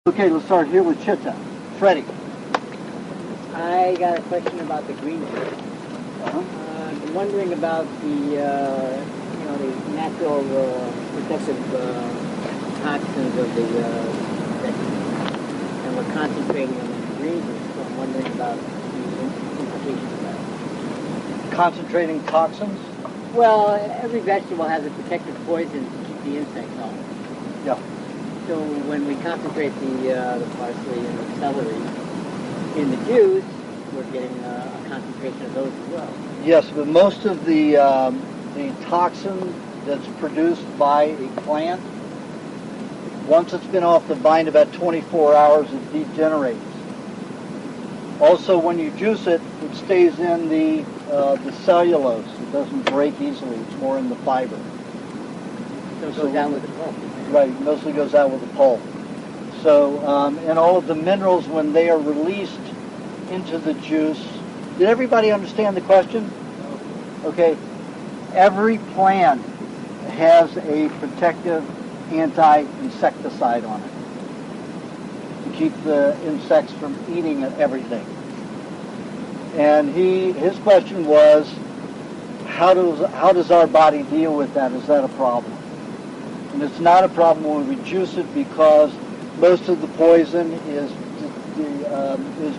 Okay, let's start here with Chitta. Freddie. I got a question about the greenhouse. I'm wondering about the the natural protective toxins of the and we're concentrating on the greenhouse. So I'm wondering about the implications of that. Concentrating toxins? Well, every vegetable has a protective poison to keep the insects off. Yeah. So when we concentrate the parsley and the celery in the juice, we're getting a concentration of those as well. Yes, but most of the toxin that's produced by a plant, once it's been off the vine about 24 hours, it degenerates. Also, when you juice it, it stays in the cellulose. It doesn't break easily. It's more in the fiber. So it goes down with the pulp. Right, mostly goes out with the pulp. So, and all of the minerals, when they are released into the juice, did everybody understand the question? Okay, every plant has a protective anti-insecticide on it to keep the insects from eating everything. And his question was, how does our body deal with that? Is that a problem? And it's not a problem when we juice it because most of the poison is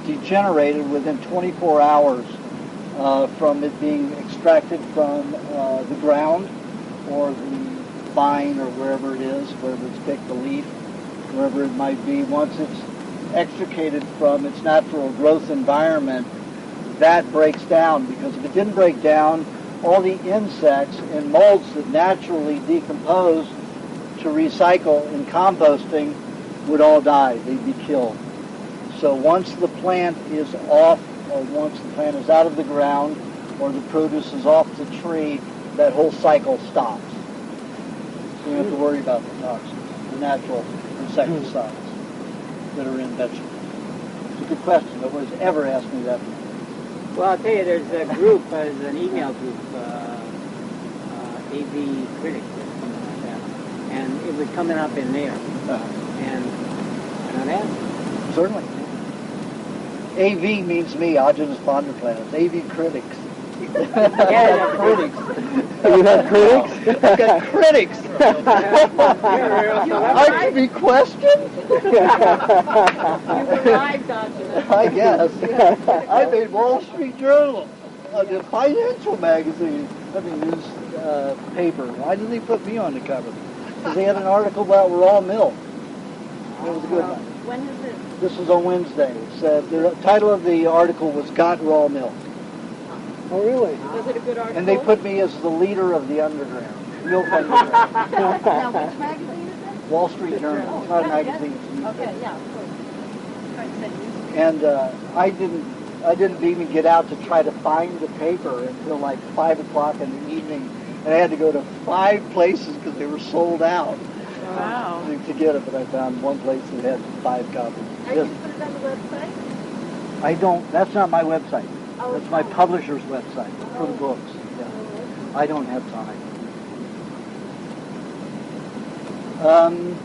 degenerated within 24 hours from it being extracted from the ground or the vine or wherever it is, wherever it's picked, the leaf, wherever it might be. Once it's extricated from its natural growth environment, that breaks down, because if it didn't break down, all the insects and molds that naturally decompose to recycle in composting would all die. They'd be killed. So once the plant is off, or once the plant is out of the ground, or the produce is off the tree, that whole cycle stops. So we don't have to worry about the toxins, the natural insecticides that are in vegetables. It's a good question. Nobody's ever asked me that before. Well, I'll tell you, there's a group, there's an email group, AV Critics or something like that, and it was coming up in there. And I don't ask. Certainly. AV means me, Aajonus Vonderplanitz. AV Critics. Yeah, critics. You have critics? You got critics. Are to be questioned? You arrived, Aajonus. I guess. Yeah. I made Wall Street Journal, the financial magazine. I mean, newspaper. Why didn't they put me on the cover? Because they had an article about raw milk. It was a good one. When is it? This was on Wednesday. The title of the article was "Got Raw Milk." Oh, really? Was it a good article? And they put me as the leader of the underground, milk underground. Now, which magazine is it? Wall Street Journal. It's not a magazine. It's a newspaper. Okay, yeah, of course. Trying to say newspaper. And I didn't even get out to try to find the paper until like 5 o'clock in the evening, and I had to go to 5 places because they were sold out. Wow. To get it, but I found one place that had 5 copies. Are you going to put it on the website? I don't. That's not my website. Oh, That's my publisher's website for the books. Yeah. I don't have time.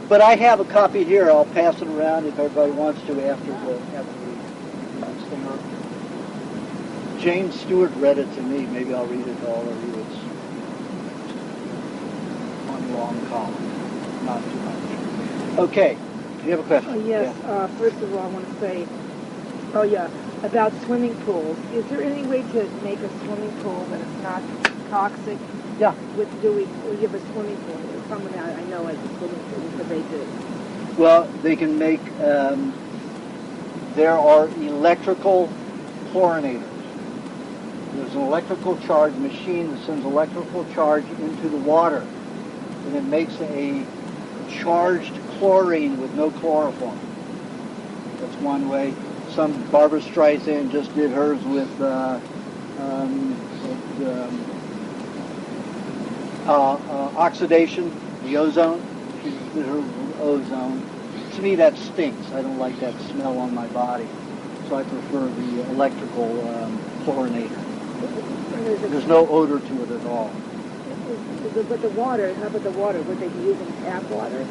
But I have a copy here. I'll pass it around if everybody wants to after the next thing. James Stewart read it to me. Maybe I'll read it to all of you. It's one long column, not too much. Okay. Do you have a question? Yes. Yeah. First of all, I want to say, about swimming pools. Is there any way to make a swimming pool that is not toxic? Yeah. We have a swimming pool? There's someone I know has a swimming pool, but they do. Well, they can make, there are electrical chlorinators. There's an electrical charge machine that sends electrical charge into the water, and it makes a charged chlorine with no chloroform. That's one way. Barbara Streisand just did hers with oxidation, the ozone. She did her with ozone. To me, that stinks. I don't like that smell on my body, so I prefer the electrical chlorinator. There's no odor to it at all. But the water, how about the water? Would they be using tap water?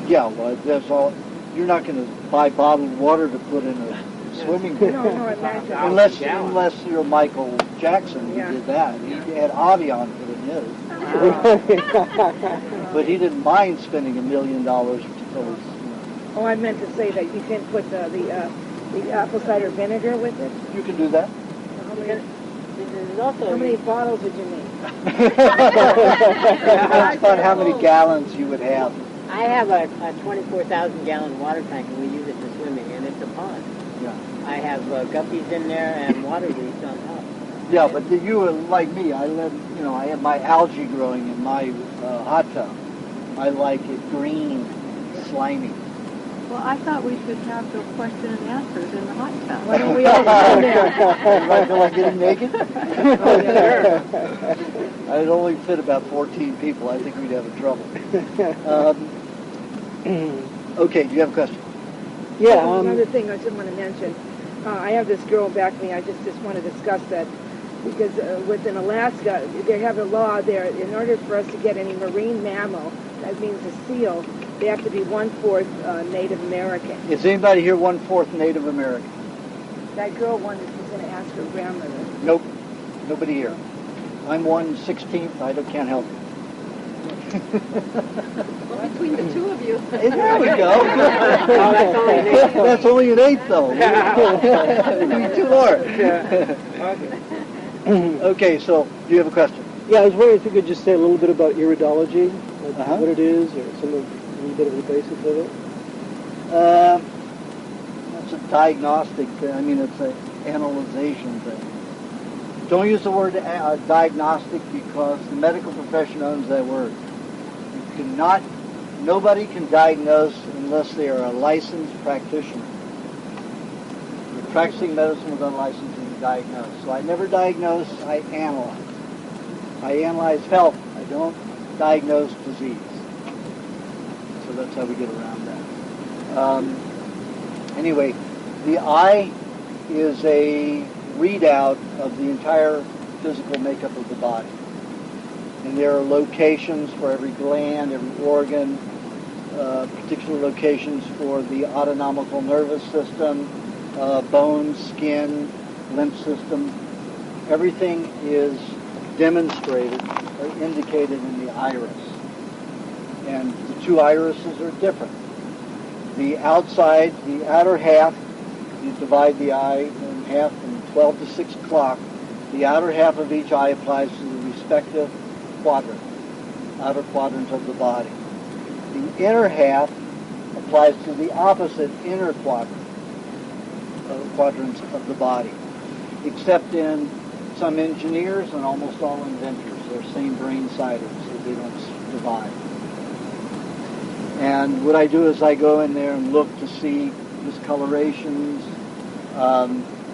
Yeah, well, that's all. you're not going to buy bottled water to put in a swimming pool. No, I imagine. Unless you're Michael Jackson, Yeah. who did that. He had Avion put in his. But he didn't mind spending $1 million to fill his. Oh, I meant to say that you can put the apple cider vinegar with it. You can do that. There's also How many bottles would you need? That's about how many gallons you would have. I have a 24,000 gallon water tank and we use it for swimming, and it's a pond. Yeah. I have guppies in there and water leaves on top. Yeah, but you are like me. I have my algae growing in my hot tub. I like it green, slimy. Well, I thought we should have the question and answers in the hot tub. Why don't we all go there? I feel like getting naked. Oh, yeah. I'd only fit about 14 people. I think we'd have trouble. Okay, do you have a question? Yeah. Another thing I just want to mention. I have this girl back me. I just want to discuss that because within Alaska, they have a law there. In order for us to get any marine mammal, that means a seal, they have to be 1/4 Native American. Is anybody here 1/4 Native American? That girl wanted was going to ask her grandmother. Nope. Nobody here. I'm 1/16. I can't help you. Well, between the two of you. There we go. That's only an eighth, though. We need 2 more. Okay, so do you have a question? Yeah, I was wondering if you could just say a little bit about iridology, like Uh-huh. what it is, or a little bit of the basics of it. It's a diagnostic thing. I mean, it's an analyzation thing. Don't use the word diagnostic because the medical profession owns that word. Nobody can diagnose unless they are a licensed practitioner. You're practicing medicine with unlicensed and you diagnose. So I never diagnose, I analyze. I analyze health. I don't diagnose disease. So that's how we get around that. Anyway, the eye is a readout of the entire physical makeup of the body. And there are locations for every gland, every organ, particular locations for the autonomical nervous system, bones, skin, lymph system. Everything is demonstrated or indicated in the iris. And the 2 irises are different. The outside, the outer half, you divide the eye in half from 12 to 6 o'clock. The outer half of each eye applies to the respective quadrant, outer quadrant of the body. The inner half applies to the opposite inner quadrants of the body, except in some engineers and almost all inventors. They're same brain siders, so they don't divide. And what I do is I go in there and look to see discolorations,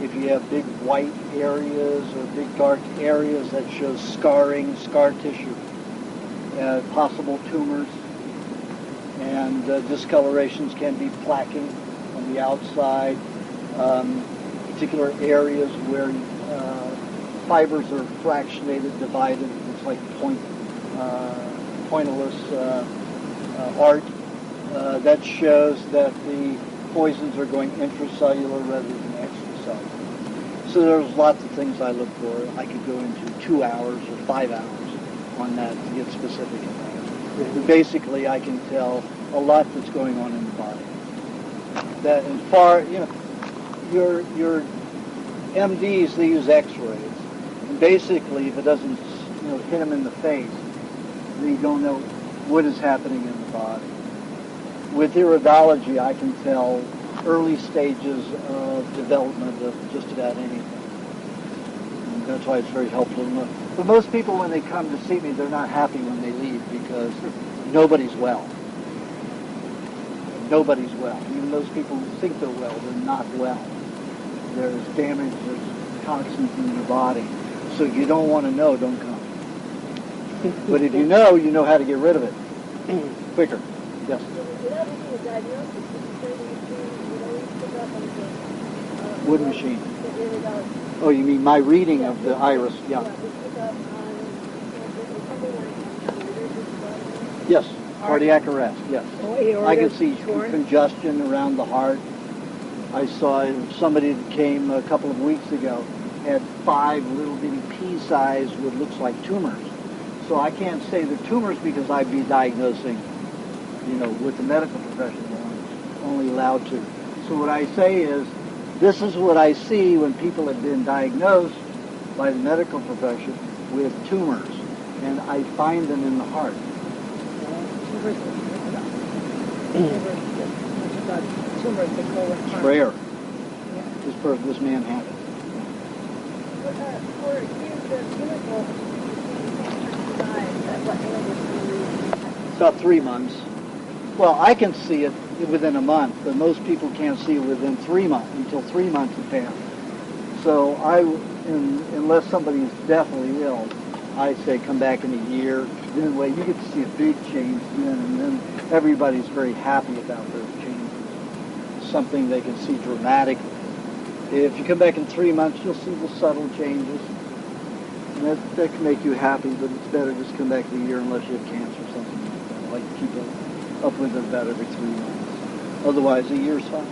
if you have big white areas or big dark areas, that shows scarring, scar tissue, possible tumors, and discolorations can be plaquing on the outside, particular areas where fibers are fractionated, divided. It's like pointillist art. That shows that the poisons are going intracellular rather than extracellular. So there's lots of things I look for. I could go into 2 hours or 5 hours on that to get specific in that. But basically, I can tell a lot that's going on in the body. That as far, your MDs, they use X-rays, and basically, if it doesn't, hit them in the face, they don't know what is happening in the body. With iridology, I can tell early stages of development of just about anything. And that's why it's very helpful. But most people, when they come to see me, they're not happy when they leave because nobody's well. Nobody's well. Even those people who think they're well, they're not well. There's damage, there's toxins in your body. So if you don't want to know, don't come. But if you know how to get rid of it quicker. Yes? Wood machine. Oh, you mean my reading of the iris? Yeah. Yes. Cardiac arrest, yes. Oh, aorta I can see torn? congestion around the heart. I saw somebody that came a couple of weeks ago had 5 little bitty pea-sized what looks like tumors. So I can't say they're tumors because I'd be diagnosing, with the medical professional. I'm only allowed to. So what I say is, this is what I see when people have been diagnosed by the medical profession with tumors, and I find them in the heart. Tumors that go in It's heart. rare. Yeah. This man had it. For you, the chemical what age It's about 3 months. Well, I can see it within a month, but most people can't see it within 3 months, until 3 months have passed. So unless somebody's deathly ill, I say come back in a year. Then you get to see a big change then, and then everybody's very happy about those changes. Something they can see dramatically. If you come back in 3 months, you'll see the subtle changes. And that can make you happy, but it's better just come back in a year unless you have cancer or something like that. I like to keep up with it about every 3 months. Otherwise, a year's fine.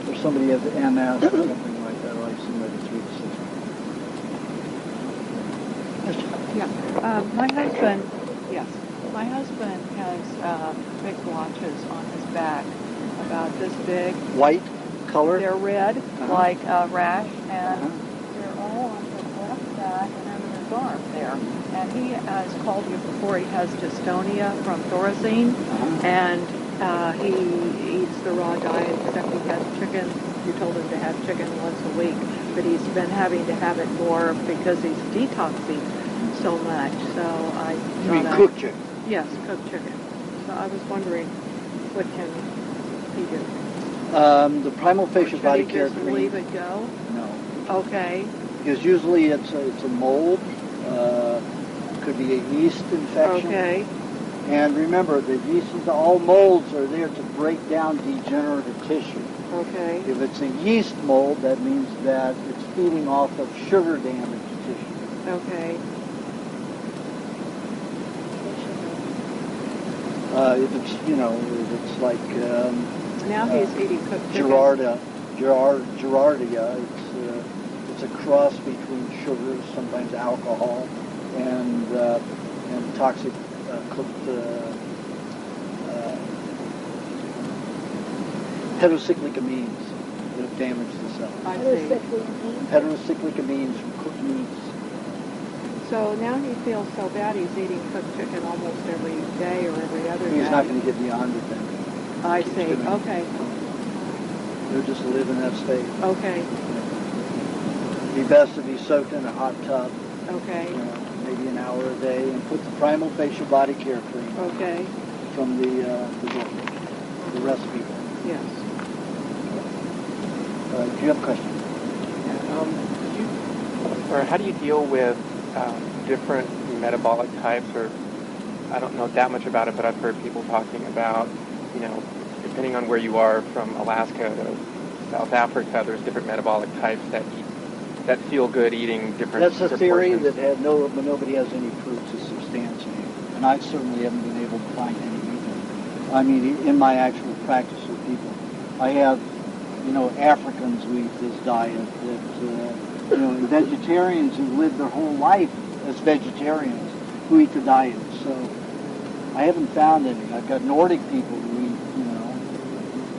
Or somebody has MS or something like that, I like to see maybe 3 to 6 months. My husband has big blotches on his back, about this big. White color? They're red, like a rash, and they're all on his left back and under his arm there. And he has called you before. He has dystonia from thorazine, and he eats the raw diet, except he has chicken. You told him to have chicken once a week, but he's been having to have it more because he's detoxing so much. So You mean cooked chicken? Yes, cooked chicken. So I was wondering, what can he do? The primal facial body Should he care just cream. leave it go? No. Okay. Because usually it's a mold, could be a yeast infection. Okay. And remember, the yeast, all molds are there to break down degenerative tissue. Okay. If it's a yeast mold, that means that it's feeding off of sugar damaged tissue. Okay. If it's like Now he's eating cooked chicken. Giardia, it's a cross between sugars, sometimes alcohol, and toxic cooked heterocyclic amines that have damaged the cell. I see. Heterocyclic amines from cooked meats. So now he feels so bad he's eating cooked chicken almost every day or every other day. He's not going to get beyond it then. I see. Okay. He'll just live in that state. Okay. It'd be best if he's soaked in a hot tub. Okay. Maybe an hour a day, and put the primal facial body care cream Okay. from the recipe book. Yes. Do you have a question? How do you deal with different metabolic types? Or I don't know that much about it, but I've heard people talking about, depending on where you are, from Alaska to South Africa, there's different metabolic types that feel good eating different. That's a theory portions. that nobody has any proof to substantiate, and I certainly haven't been able to find any either. I mean, in my actual practice with people, I have, Africans who eat this diet, that vegetarians who live their whole life as vegetarians who eat the diet. So I haven't found any. I've got Nordic people who eat,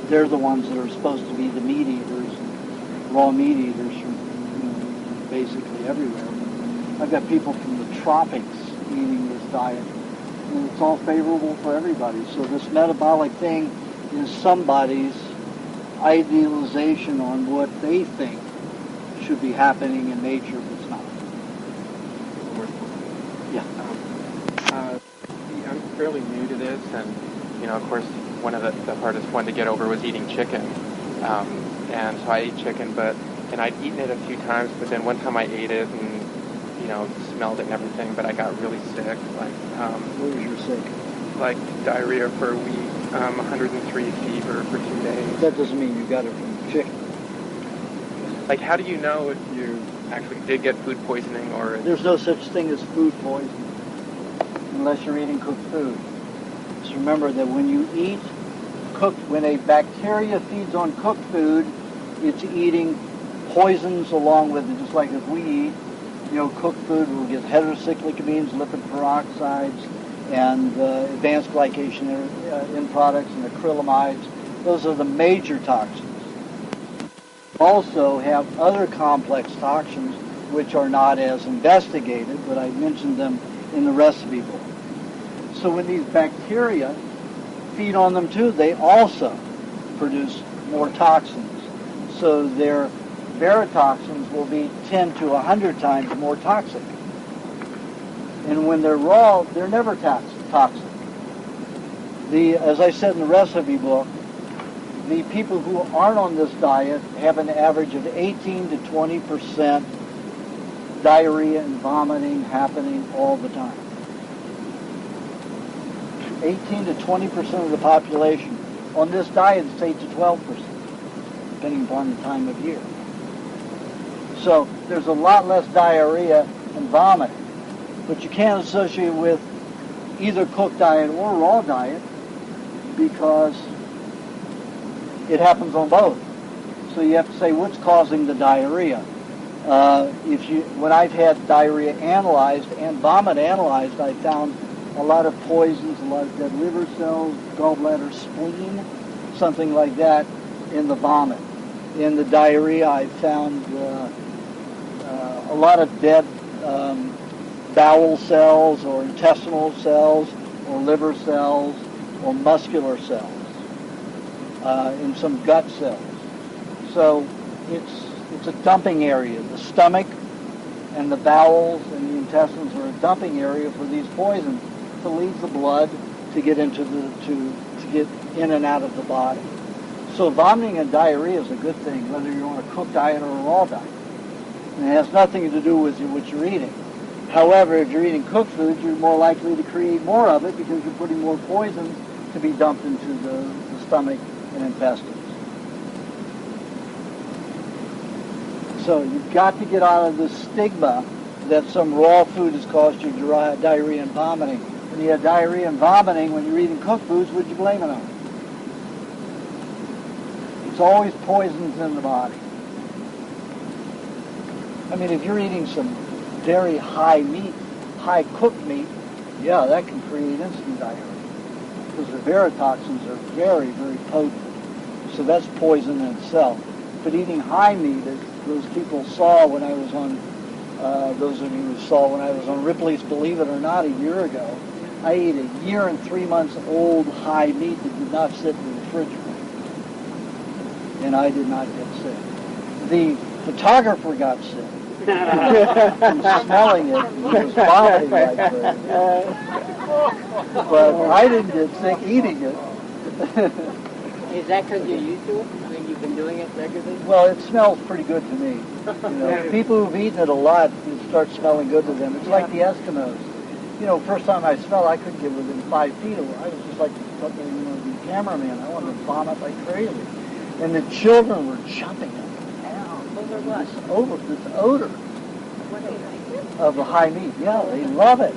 they're the ones that are supposed to be the meat eaters, raw meat eaters from basically everywhere. I've got people from the tropics eating this diet, and it's all favorable for everybody. So this metabolic thing is somebody's idealization on what they think should be happening in nature, but it's not. Yeah. I'm fairly new to this, and of course, one of the hardest one to get over was eating chicken. And so I ate chicken, and I'd eaten it a few times, but then one time I ate it and smelled it and everything, but I got really sick. What was your sick? Like diarrhea for a week, 103 fever for 2 days. That doesn't mean you got it from chicken. Like, how do you know if you actually did get food poisoning or? There's no such thing as food poisoning. unless you're eating cooked food. So remember that when you eat when a bacteria feeds on cooked food, it's eating poisons along with it, just like if we eat, cooked food, we'll get heterocyclic-amines, lipid peroxides, and advanced glycation end products and acrylamides. Those are the major toxins. Also have other complex toxins which are not as investigated, but I mentioned them in the recipe book. So when these bacteria feed on them too, they also produce more toxins. So their verotoxins will be 10 to 100 times more toxic. And when they're raw, they're never toxic. As I said in the recipe book, the people who aren't on this diet have an average of 18 to 20% diarrhea and vomiting happening all the time. 18 to 20% of the population on this diet is 8 to 12%, depending upon the time of year. So there's a lot less diarrhea and vomiting, but you can't associate with either cooked diet or raw diet because it happens on both. So you have to say what's causing the diarrhea. When I've had diarrhea analyzed and vomit analyzed, I found a lot of poisons, a lot of dead liver cells, gallbladder, spleen, something like that in the vomit. In the diarrhea, I found a lot of dead bowel cells or intestinal cells or liver cells or muscular cells in some gut cells. So it's a dumping area. The stomach and the bowels and the intestines are a dumping area for these poisons to leave the blood to get into to get in and out of the body. So vomiting and diarrhea is a good thing, whether you're on a cooked diet or a raw diet. And it has nothing to do with what you're eating. However, if you're eating cooked foods, you're more likely to create more of it because you're putting more poison to be dumped into the stomach and intestines. So you've got to get out of the stigma that some raw food has caused you diarrhea and vomiting. When you have diarrhea and vomiting, when you're eating cooked foods, what do you blame it on? It's always poisons in the body. I mean, if you're eating some very high meat, high cooked meat, yeah, that can create instant diarrhea because the verotoxins are very, very potent. So that's poison in itself. But eating high meat, as those people saw when I was on, those of you who saw when I was on Ripley's Believe It or Not a year ago, I ate a 1 year and 3 months old high meat that did not sit in the refrigerator. And I did not get sick. The photographer got sick from smelling it. He was vomiting like crazy. But I didn't get sick eating it. Is that because you're used to it? I mean, you've been doing it regularly? Well, it smells pretty good to me. People who've eaten it a lot, it starts smelling good to them. It's like the Eskimos. First time I smelled, I couldn't get within 5 feet. I was just like the cameraman. I wanted to vomit like crazy. And the children were jumping up and down. Over what? This odor of the high meat. Yeah, they love it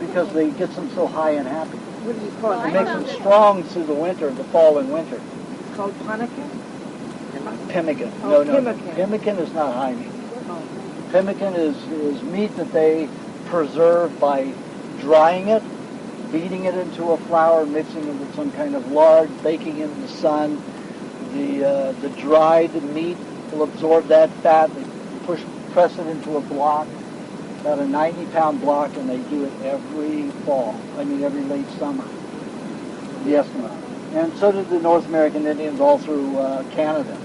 because they get them so high and happy. What do you call it? It makes them strong through the fall and winter. It's called Pemmican? Pemmican. Oh, No. Pemmican. Pemmican is not high meat. Oh. Pemmican is meat that they preserve by drying it, beating it into a flour, mixing it with some kind of lard, baking it in the sun. The dried meat will absorb that fat. They press it into a block, about a 90-pound block, and they do it every every late summer. The Eskimos. And so did the North American Indians all through Canada.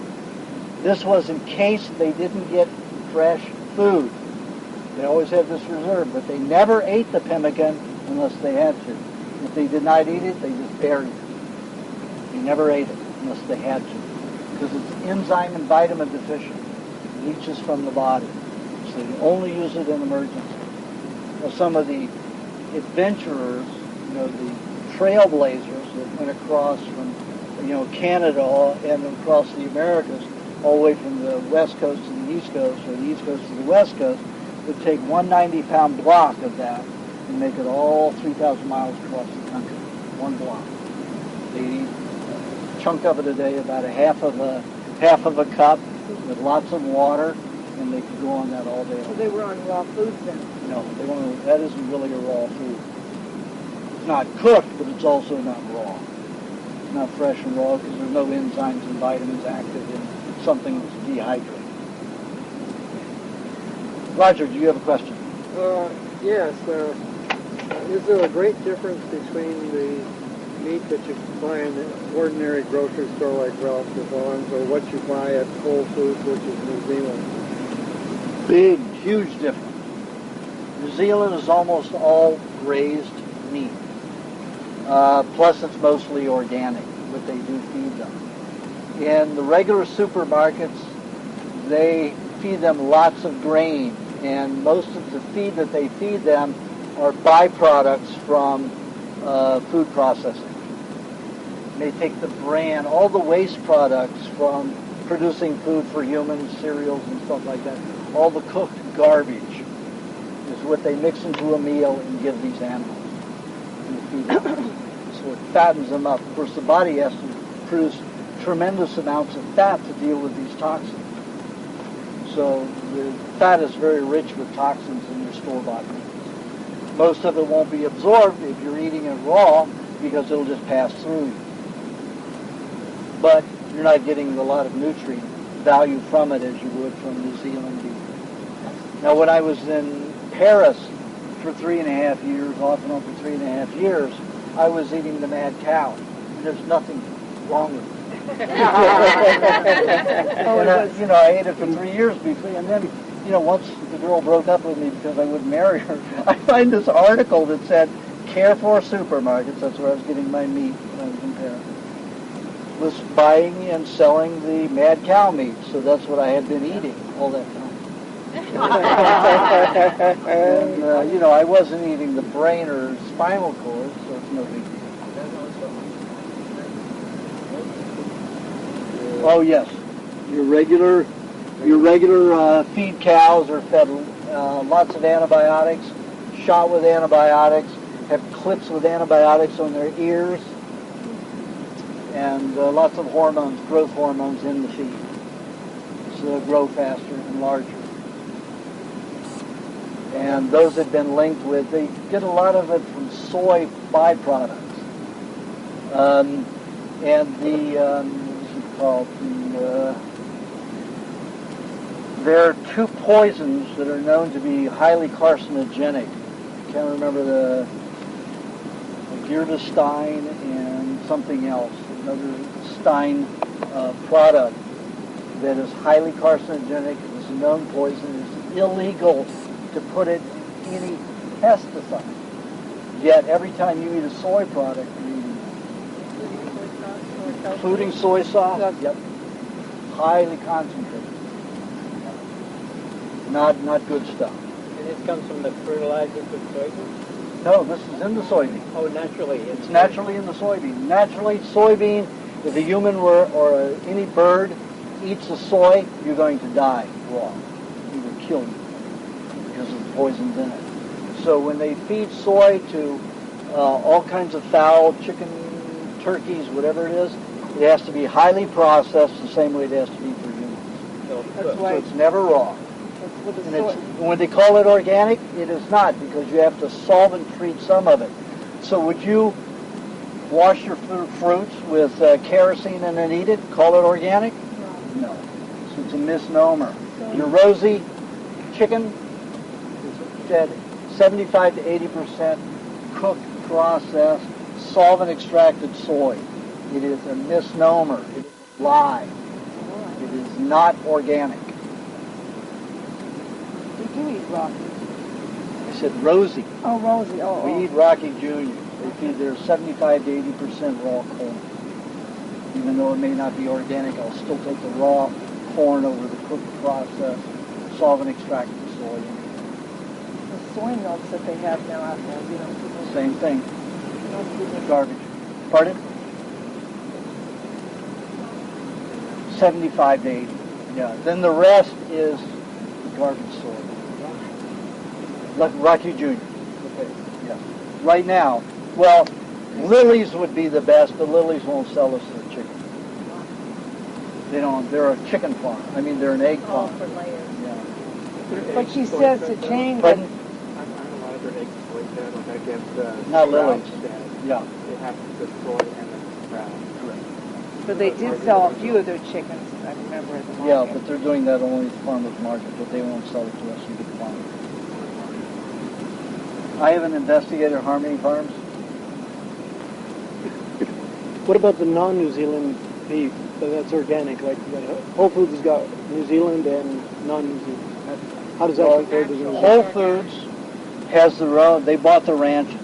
This was in case they didn't get fresh food. They always had this reserve, but they never ate the pemmican unless they had to. If they did not eat it, they just buried it. They never ate it unless they had to, because it's enzyme and vitamin deficient. It leaches from the body. So you only use it in emergency. Now, some of the adventurers, the trailblazers that went across from, Canada and across the Americas, all the way from the West Coast to the East Coast, or the East Coast to the West Coast, would take one 90-pound block of that and make it all 3,000 miles across the country, one block. They eat a chunk of it a day, about a half of a cup, with lots of water, and they could go on that all day. So they were on raw foods then? No, that isn't really a raw food. It's not cooked, but it's also not raw. It's not fresh and raw because there's no enzymes and vitamins active in something that's dehydrated. Roger, do you have a question? Yes. Is there a great difference between the meat that you buy in the ordinary grocery store like Ralph Vaughn's or what you buy at Whole Foods, which is New Zealand? Big, huge difference. New Zealand is almost all raised meat. Plus it's mostly organic, what they do feed them. In the regular supermarkets, they feed them lots of grain, and most of the feed that they feed them are byproducts from food processing. They take the bran, all the waste products from producing food for humans, cereals and stuff like that. All the cooked garbage is what they mix into a meal and give these animals and feed them. So it fattens them up. Of course, the body has to produce tremendous amounts of fat to deal with these toxins. So the fat is very rich with toxins in your store-bought meats. Most of it won't be absorbed if you're eating it raw because it'll just pass through you. But you're not getting a lot of nutrient value from it as you would from New Zealand beef. Now, when I was in Paris for 3.5 years, off and on for 3.5 years, I was eating the mad cow, and there's nothing wrong with it. And I ate it for 3 years before, and then, once the girl broke up with me because I wouldn't marry her, I find this article that said, Care for Supermarkets, that's where I was getting my meat when I was in Paris, was buying and selling the mad cow meat, so that's what I had been eating all that time. And, I wasn't eating the brain or spinal cord, so it's no big deal. Oh yes, your regular feed cows are fed lots of antibiotics, shot with antibiotics, have clips with antibiotics on their ears, and lots of hormones, growth hormones in the feed, so they grow faster and larger. And those have been linked with, they get a lot of it from soy byproducts. And there are two poisons that are known to be highly carcinogenic. I can't remember the Gerdestein and something else, another Stein product that is highly carcinogenic. It is a known poison. It's illegal to put it in any pesticide. Yet every time you eat a soy product, you're eating it. Including soy sauce. Yep. Highly concentrated. Not good stuff. And this comes from the fertilizers of soybeans? No, this is in the soybean. Oh, naturally. It's naturally in the soybean. Naturally, soybean, if a human or any bird eats the soy, you're going to die raw. It will kill you because of the poisons in it. So when they feed soy to all kinds of fowl, chicken, turkeys, whatever it is, it has to be highly processed the same way it has to be for humans. So it's never raw. And when they call it organic, it is not, because you have to solvent treat some of it. So would you wash your fruits with kerosene and then eat it, call it organic? No. So it's a misnomer. Your rosy chicken is fed 75 to 80% cooked, processed, solvent-extracted soy. It is a misnomer. It is a lie. It is not organic. We do eat Rocky. I said Rosie. Oh, Rosie. Oh, We eat Rocky Jr. They feed their 75 to 80% raw corn. Even though it may not be organic, I'll still take the raw corn over the cooked, processed, solvent-extracted soy. the soy milks that they have now out there, people. Same thing. Garbage. Pardon? 75 to 80. Yeah. Then the rest is garbage soy. Like Rocky Jr. Okay. Yeah. Right now, well, Lily's would be the best, but Lily's won't sell us their chicken. They don't. They're a chicken farm. I mean, they're an egg All farm. for layers. Yeah. But she says to change Pardon? it. I'm a lot of their eggs like that, like I guess Not Lily's. Yeah. They have the soy and the ground. Correct. But they did sell a few of their chickens, I remember, at the market. Yeah, but they're doing that only at the farmer's market, but they won't sell it to us in the farm. I haven't investigated Harmony Farms. What about the non-New Zealand beef that's organic? Like Whole Foods has got New Zealand and non-New Zealand. How does that compare to New Zealand? Whole Foods has their own. They bought the ranches.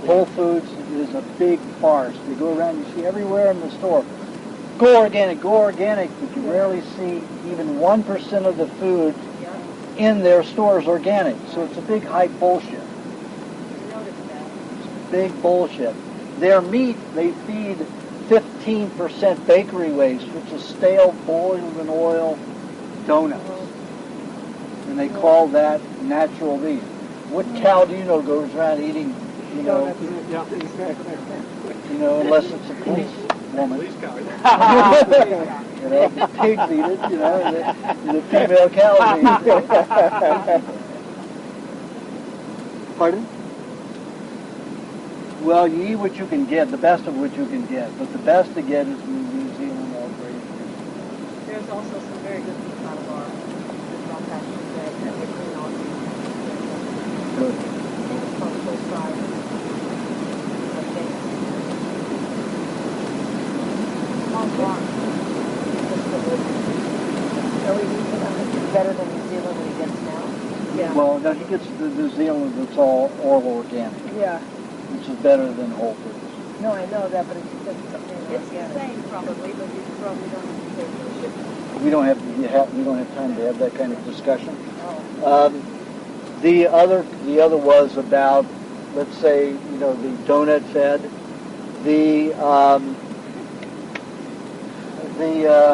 Whole Foods is a big farce. They go around, you see everywhere in the store, go organic, but you rarely see even 1% of the food in their stores organic. So it's a big hype bullshit. It's big bullshit. Their meat, they feed 15% bakery waste, which is stale, boiled in oil donuts. And they call that natural meat. What cow do you know goes around eating, unless it's a police woman. The pigs eat it, the female cows eat it. Pardon? Well, you eat what you can get, the best of what you can get. But the best to get is New Zealand all great. There's also some very good beef out of our pasture that we clean all the Good. I think it's called full size. Okay. Small farm. Are we using it better than New Zealand when he gets now? Yeah. Well, no, he gets the New Zealand that's all organic, Yeah. which is better than Whole Foods. No, I know that, but it's something It's the organic. same probably, but you probably don't have to pay for the shipping. We don't have time to have that kind of discussion. Oh. The other was about, let's say, the donut fed, the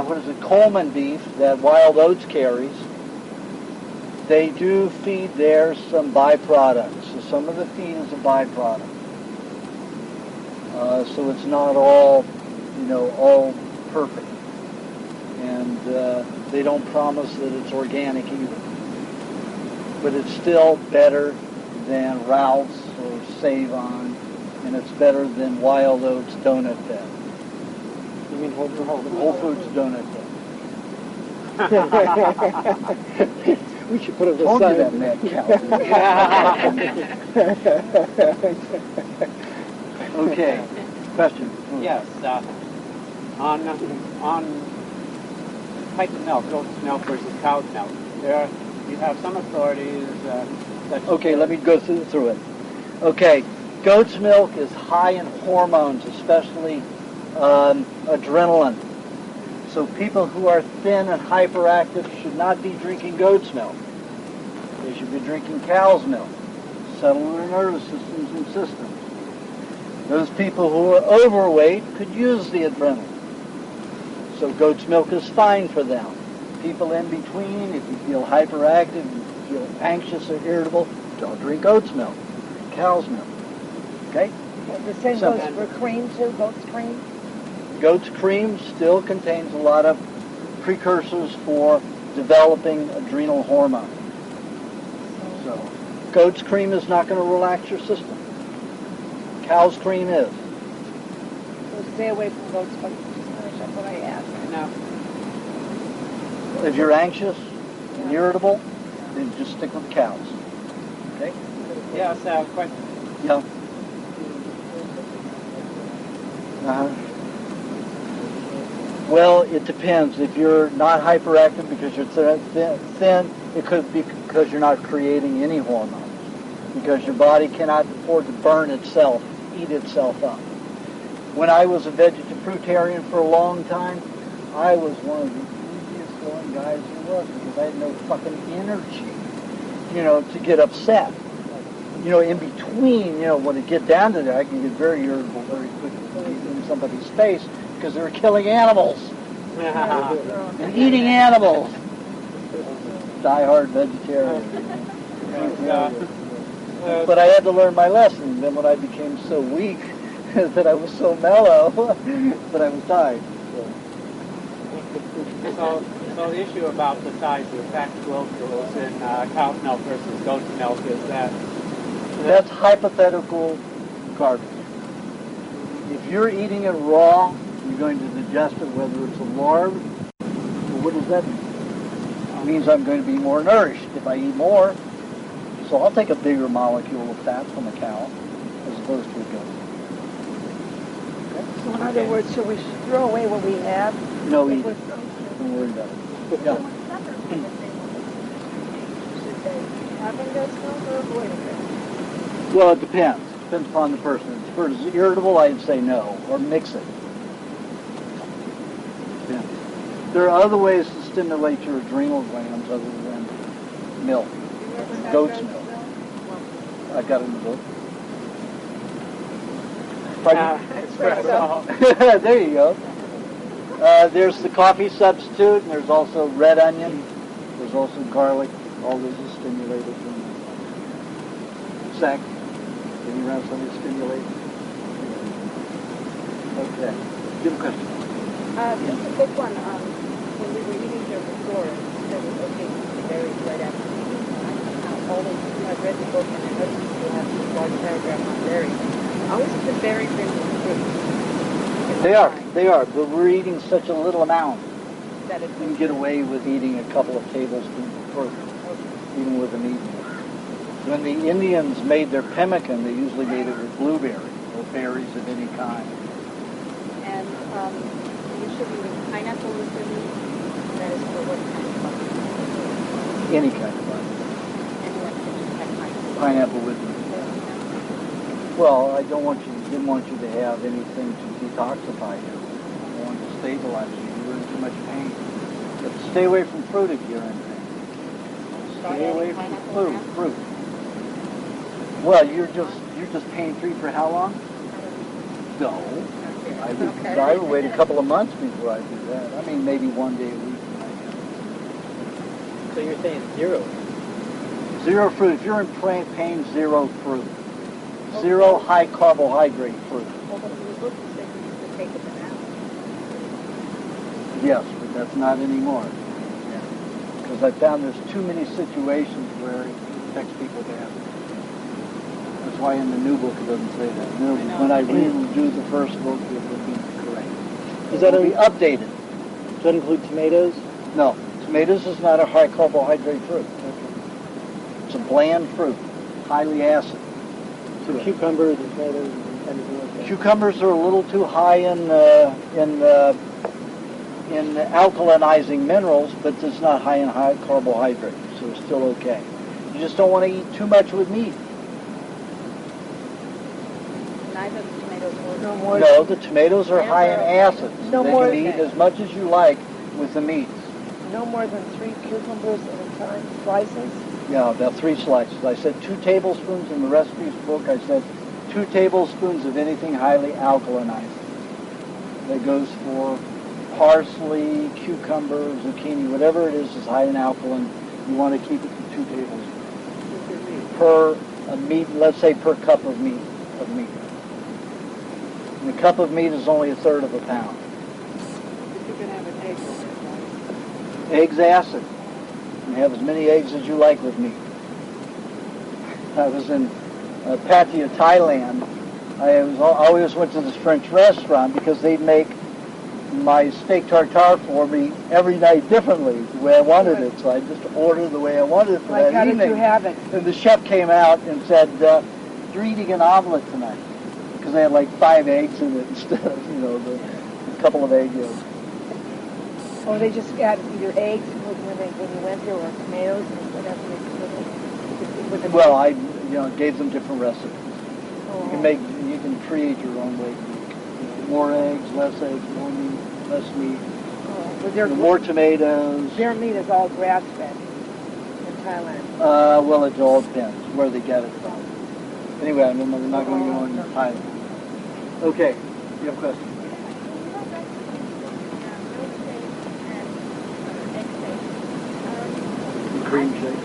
what is it, Coleman beef that Wild Oats carries. They do feed there some byproducts. So some of the feed is a byproduct. So it's not all, all perfect. And they don't promise that it's organic either. But it's still better than Ralph's or Save-On, and it's better than Wild Oats donut fed. You mean Whole Foods donut fed. We should put it Told you aside. that, mad cow. Okay. Question. Yes, on piped milk, goat's milk versus cow's milk. You have some authorities that... Okay, let me go through it. Okay, goat's milk is high in hormones, especially adrenaline. So people who are thin and hyperactive should not be drinking goat's milk. They should be drinking cow's milk. Settle their nervous systems and systems. Those people who are overweight could use the adrenaline. So goat's milk is fine for them. People in between, if you feel hyperactive, you feel anxious or irritable, don't drink goat's milk. Drink cow's milk. Okay? The same goes for cream too, goat's cream? Goat's cream still contains a lot of precursors for developing adrenal hormone. So, goat's cream is not going to relax your system. Cow's cream is. So stay away from goat's milk. Just finish up what I asked. No. If you're anxious and irritable, then just stick with cows. Okay? Yes, question. Yeah. Well, it depends. If you're not hyperactive because you're thin, it could be because you're not creating any hormones. Because your body cannot afford to burn itself, eat itself up. When I was a vegetarian for a long time, I was one of the easiest going guys there was because I had no fucking energy, to get upset. In between, when it get down to that, I can get very irritable very quickly in somebody's face because they're killing animals and eating animals. Die-hard vegetarian. But I had to learn my lesson. Then when I became so weak that I was so mellow that I was tired. So the issue about the size of the fat globules in cow's milk versus goat's milk is that's hypothetical garbage. If you're eating it raw, you're going to digest it, whether it's a larb. Well, what does that mean? It means I'm going to be more nourished if I eat more. So I'll take a bigger molecule of fat from a cow as opposed to a goat. So in other words, should we throw away what we have? No, eat it. Don't worry about it. Yeah. Having goat's milk or avoiding it? Well, it depends. Depends upon the person. If it's irritable, I'd say no, or mix it. Yeah. There are other ways to stimulate your adrenal glands other than milk. Goat's milk. I got it in the book. There you go. There's the coffee substitute, and there's also red onion. There's also garlic. All those are stimulated. Zach, getting around something to stimulate? Okay. Do you have a question? Just a quick one. When we were eating here before, there was okay the berries right after eating. I've read the book and I noticed you have this large paragraph on berries. How is it the berries in the fruit? They are, but we're eating such a little amount. That You can get away with eating a couple of tablespoons of fruit, even with the meat. When the Indians made their pemmican, they usually made it with blueberry or berries of any kind. And you should eat pineapple with the meat. That is for what kind of butter? Any kind of butter. Anyone can just have pineapple. Pineapple with meat. Well, I didn't want you to have anything to detoxify you. I want to stabilize you. You're in too much pain. But stay away from fruit if you're in pain. Stay away from fruit. Well, you're just pain free for how long? No. I would wait a couple of months before I do that. I mean, maybe 1 day a week. So you're saying zero? Zero fruit. If you're in pain, zero fruit. Zero high carbohydrate fruit. Well, but in the book you said you used to take a banana. Yes, but that's not anymore. Because I found there's too many situations where it affects people badly. That's why in the new book it doesn't say that. When I redo the first book, it will be correct. It will be updated. Does that include tomatoes? No, tomatoes is not a high carbohydrate fruit. It's a bland fruit, highly acid. So cucumbers and tomatoes and anything like that? Cucumbers are a little too high in alkalinizing minerals, but it's not high in high carbohydrates, so it's still okay. You just don't want to eat too much with meat. Neither the tomatoes nor No more. No, the tomatoes are high in acids. No They more can eat as much as you like with the meats. No more than 3 cucumbers at a time, slices. Yeah, about 3 slices. I said 2 tablespoons in the recipes book. I said 2 tablespoons of anything highly alkalinizing. That goes for parsley, cucumber, zucchini, whatever it is high in alkaline. You want to keep it to 2 tablespoons per meat. Let's say per cup of meat. And a cup of meat is only 1/3 of a pound. You can have an egg with it, right? Eggs acid. You have as many eggs as you like with meat. I was in Pattaya, Thailand. I always went to this French restaurant because they'd make my steak tartare for me every night differently, the way I wanted it. So I just ordered the way I wanted it for Like, that how evening. did you have it? And the chef came out and said, "You're eating an omelet tonight," because they had like 5 eggs in it instead of a couple of egg yolks. Or they just got either eggs when you went there, or tomatoes, or whatever with the Well, I gave them different recipes. Oh. You can create your own way. More eggs, less more meat, less meat. But More tomatoes. their meat is all grass-fed in Thailand. Well, it all depends where they get it from. Anyway, we're not going to go into Thailand. Okay, you have a question? And Cream shake.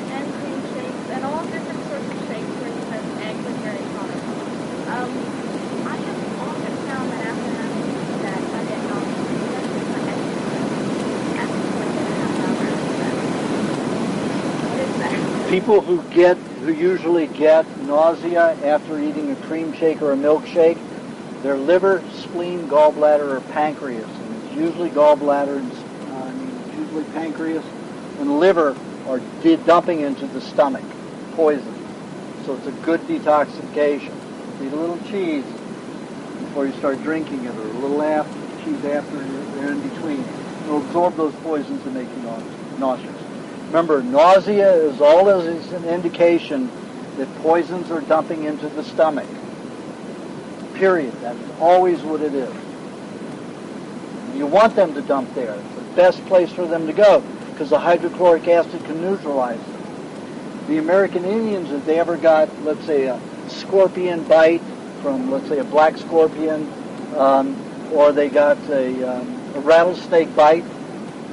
cream shakes and all different sorts of shakes where you have People who usually get nausea after eating a cream shake or a milkshake, their liver, spleen, gallbladder, or pancreas. And it's usually gallbladder, and it's usually pancreas, and liver are dumping into the stomach poison. So it's a good detoxification. Eat a little cheese before you start drinking it, or a little cheese after they're in between. It'll absorb those poisons and make you nauseous. Remember, nausea is always an indication that poisons are dumping into the stomach. Period. That is always what it is. You want them to dump there. It's the best place for them to go because the hydrochloric acid can neutralize them. The American Indians, if they ever got, let's say, a scorpion bite from, let's say, a black scorpion, or they got a rattlesnake bite,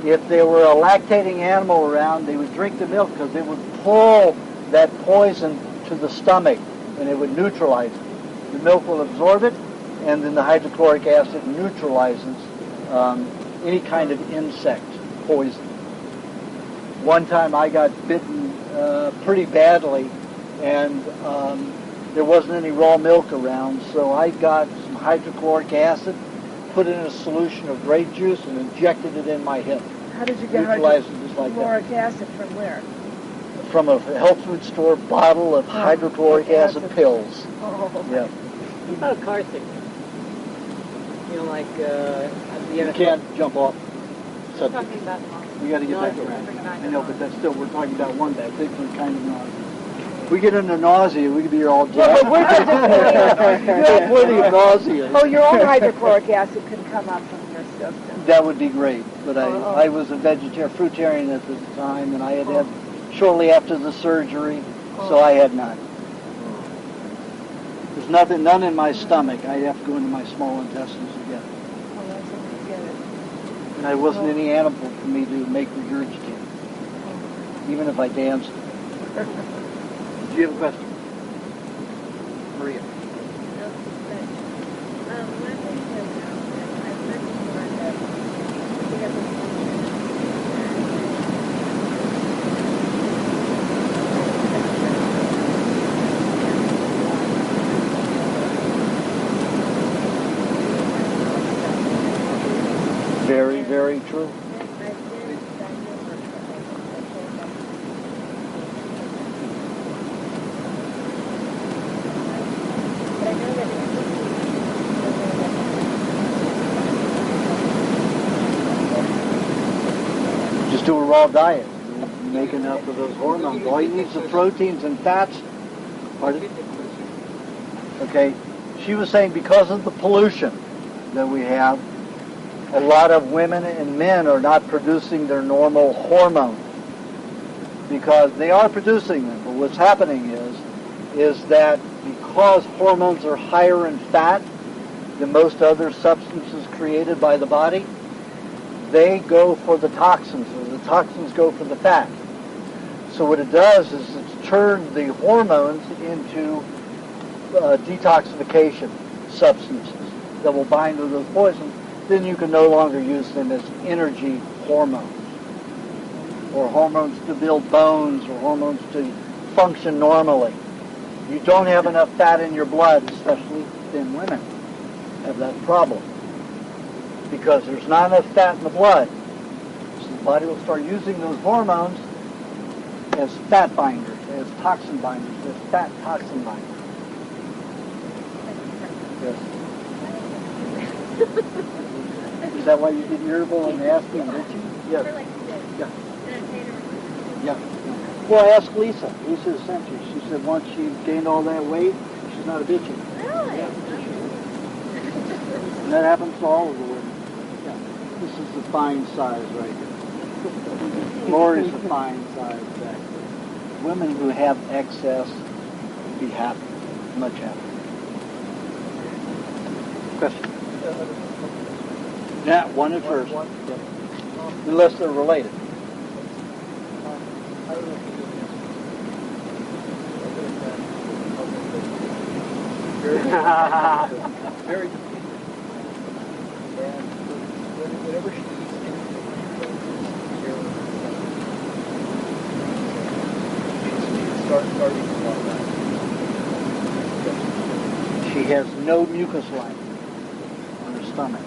if there were a lactating animal around, they would drink the milk because it would pull that poison to the stomach and it would neutralize it. The milk will absorb it, and then the hydrochloric acid neutralizes any kind of insect poison. One time I got bitten pretty badly, and there wasn't any raw milk around, so I got some hydrochloric acid, put it in a solution of grape juice, and injected it in my hip. How did you get hydrochloric acid from where? From a health food store bottle of hydrochloric acid pills. Oh. Yeah. What about car sickness? You know, like You can't jump off Talking subject. about We got to get back around. I know, but that's still, we're talking about one different kind of nausea. If we get into nausea, we could be here all day. Well, we're just You have plenty of nausea. Oh, your own hydrochloric acid can come up from your system. That would be great, but I was a fruitarian at the time, and I had shortly after the surgery, so I had none. There's none in my stomach. I'd have to go into my small intestines to get it. Oh, that's how you get it. And I wasn't any animal for me to make regurgitate, even if I danced. Do you have a question? Maria. Very, very true. Just do a raw diet. You make enough of those hormones. All you need is the proteins and fats. Pardon? Okay. She was saying because of the pollution that we have, a lot of women and men are not producing their normal hormones because they are producing them. But what's happening is that because hormones are higher in fat than most other substances created by the body, they go for the toxins, or the toxins go for the fat. So what it does is it's turned the hormones into detoxification substances that will bind to those poisons. Then you can no longer use them as energy hormones, or hormones to build bones, or hormones to function normally. You don't have enough fat in your blood, especially thin women have that problem, because there's not enough fat in the blood. So the body will start using those hormones as fat binders, as toxin binders, as fat toxin binders. Yes. Is that why you get irritable and nasty and itchy? Yes. Yeah. Yeah. Well, ask Lisa. Lisa sent you. She said once she gained all that weight, she's not a bitchy. Really? Yeah. And that happens to all of the women. Yeah. This is the fine size right here. Lori's the fine size back there. Women who have excess be happy, much happier. Question? Yeah, one at first. Yep. Unless they're related. Very good. And whenever she eats anything, she's has no mucus lining on her stomach.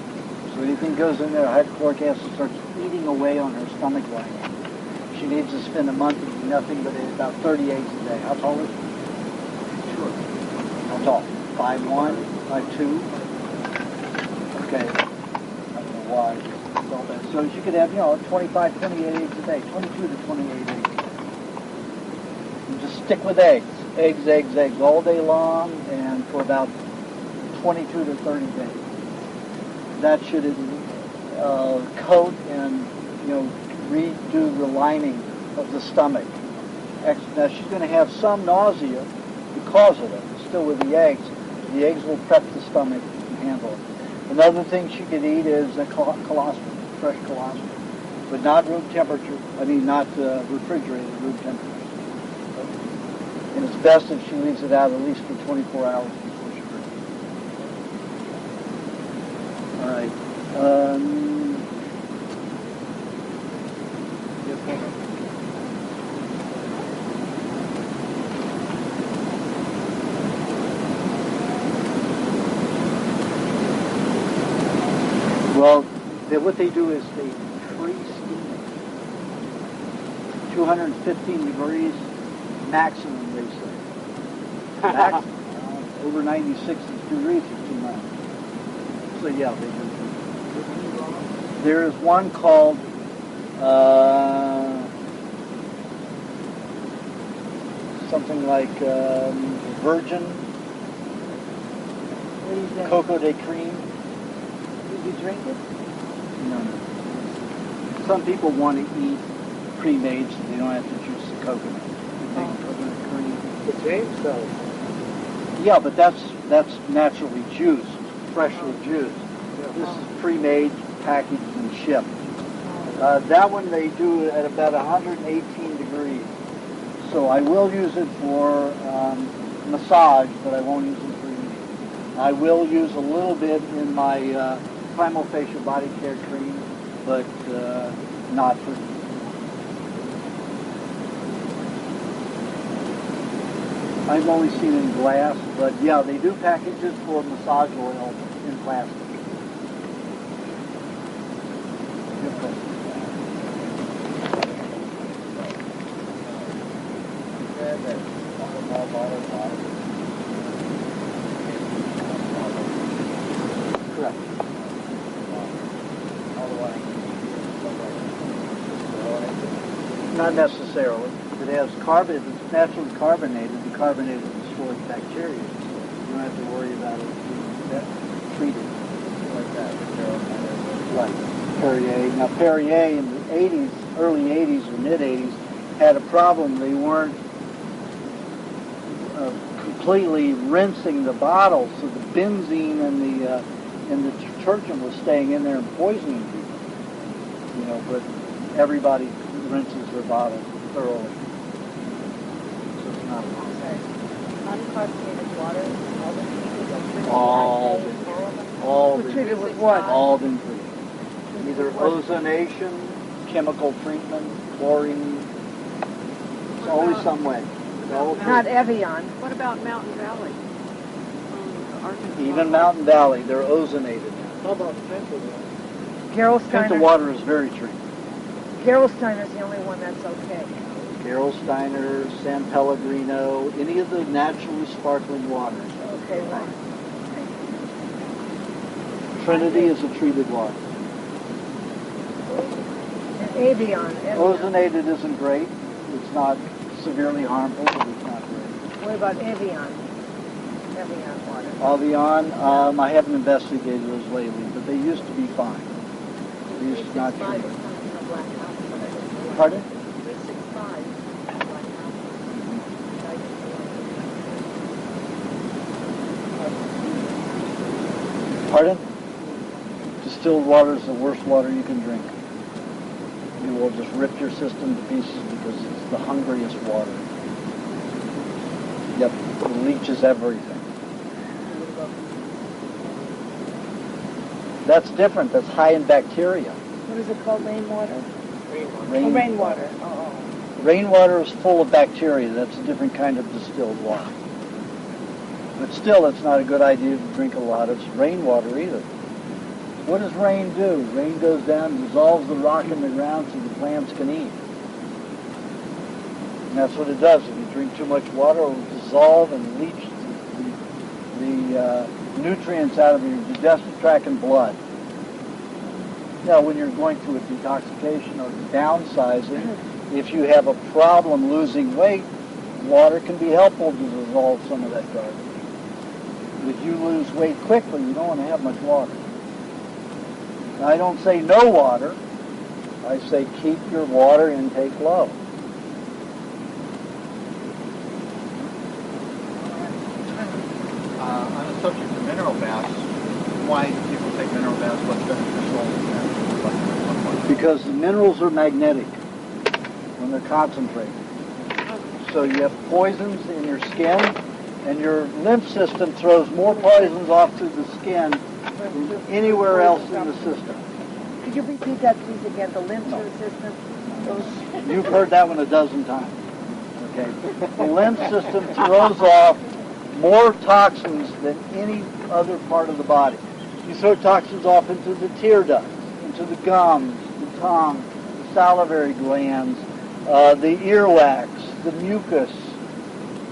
So anything goes in there, hydrochloric acid starts eating away on her stomach lining. She needs to spend a month eating nothing but about 30 eggs a day. How tall is she? Sure. How tall? 5'1", 5'2"? Okay. I don't know why. So you could have, 25, 28 eggs a day, 22 to 28 eggs. And just stick with eggs. Eggs, eggs, eggs all day long and for about 22 to 30 days. That should coat and, redo the lining of the stomach. Now she's going to have some nausea because of it, still with the eggs. The eggs will prep the stomach and handle it. Another thing she could eat is colostrum, fresh colostrum, but not room temperature. Not refrigerated, room temperature. And it's best if she leaves it out at least for 24 hours before she drinks. All right. Well, what they do is they pre-steam it. 215 degrees maximum, they say. Maximum. Over 96 degrees is too much. So yeah, they do. There is one called something like virgin cocoa de cream. Did you drink it? No. Some people want to eat pre-made so they don't have to juice the coconut. Coconut cream. The James does. Yeah, but that's naturally juiced, freshly juiced. This is pre-made, packaged, and shipped. That one they do at about 118 degrees. So I will use it for massage, but I won't use it for eating. I will use a little bit in my primal facial body care cream, but not for eating. I've only seen it in glass, but yeah, they do package it for massage oil in plastic. Correct. Not necessarily. If it has carbon, if it's naturally carbonated, the carbonated destroys bacteria. So you don't have to worry about it being treated like that. Right. Perrier. Now Perrier in the 80s, early 80s or mid 80s, had a problem. They weren't completely rinsing the bottle, so the benzene and the detergent was staying in there and poisoning people. But everybody rinses their bottle thoroughly. So it's not a problem. Uncarbonated water, All been Treated with what? All been treated. Either ozonation, chemical treatment, chlorine. It's always some way. Not Evian. What about Mountain Valley? Arkansas? Even Mountain Valley, they're ozonated. How about Pennsylvania? Gerolsteiner. Pinta water is very treated. Gerolsteiner's the only one that's okay. Gerolsteiner, San Pellegrino, any of the naturally sparkling waters. Okay, right. Trinity is a treated water. And Evian. Ozonated isn't great. It's not severely harmful, but it's not great. What about Evian? Evian water. Evian, I haven't investigated those lately, but they used to be fine. They used to not treat. Pardon? 365. Pardon? Distilled water is the worst water you can drink. You will just rip your system to pieces because it's the hungriest water. Yep, it leaches everything. That's different. That's high in bacteria. What is it called? Rainwater? Rainwater. Oh. Rainwater is full of bacteria. That's a different kind of distilled water. But still, it's not a good idea to drink a lot of rainwater either. What does rain do? Rain goes down, dissolves the rock in the ground so the plants can eat. And that's what it does. If you drink too much water, it will dissolve and leach the nutrients out of your digestive tract and blood. Now, when you're going through a detoxification or downsizing, if you have a problem losing weight, water can be helpful to dissolve some of that garbage. But if you lose weight quickly, you don't want to have much water. Now, I don't say no water. I say keep your water intake low. On the subject of mineral baths, why do people take mineral baths? What's beneficial? Because the minerals are magnetic when they're concentrated. So you have poisons in your skin, and your lymph system throws more poisons off through the skin than anywhere else in the system. Could you repeat that, please, again? The lymph system? You've heard that one a dozen times. Okay. The lymph system throws off more toxins than any other part of the body. You throw toxins off into the tear ducts, into the gums, the tongue, the salivary glands, the earwax, the mucus,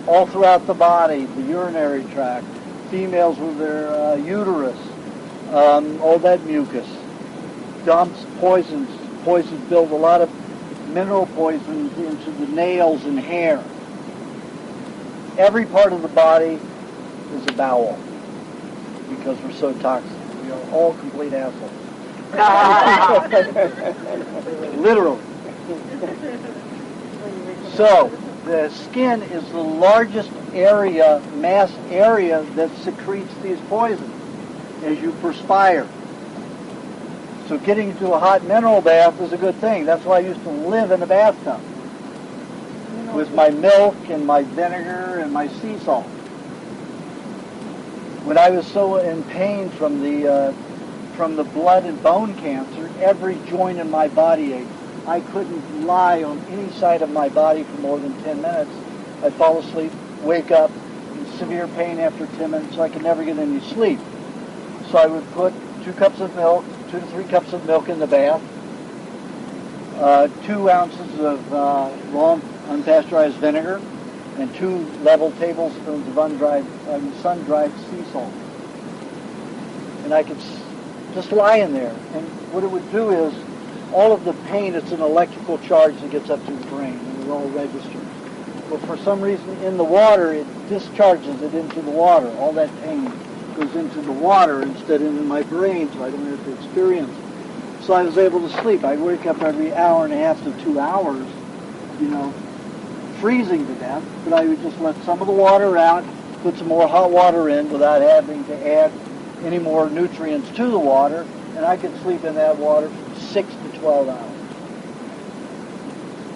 all throughout the body, the urinary tract, females with their uterus, all that mucus, dumps poisons. Poisons build a lot of mineral poisons into the nails and hair. Every part of the body is a bowel because we're so toxic. We are all complete assholes. Literally. So, the skin is the largest area, mass area that secretes these poisons as you perspire. So getting into a hot mineral bath is a good thing. That's why I used to live in a bathtub with my milk and my vinegar and my sea salt. When I was so in pain from the blood and bone cancer, every joint in my body ached. I couldn't lie on any side of my body for more than 10 minutes. I'd fall asleep, wake up, in severe pain after 10 minutes, so I could never get any sleep. So I would put 2 to 3 cups of milk in the bath, 2 ounces of raw unpasteurized vinegar, and 2 level tablespoons of sun-dried sea salt. And I could just lie in there. And what it would do is, all of the pain, it's an electrical charge that gets up to the brain, and it all registers. But for some reason, in the water, it discharges it into the water. All that pain goes into the water instead of in my brain, so I don't have to experience it. So I was able to sleep. I'd wake up every hour and a half to 2 hours, freezing to death, but I would just let some of the water out, put some more hot water in without having to add any more nutrients to the water, and I could sleep in that water for 6 to 12 hours.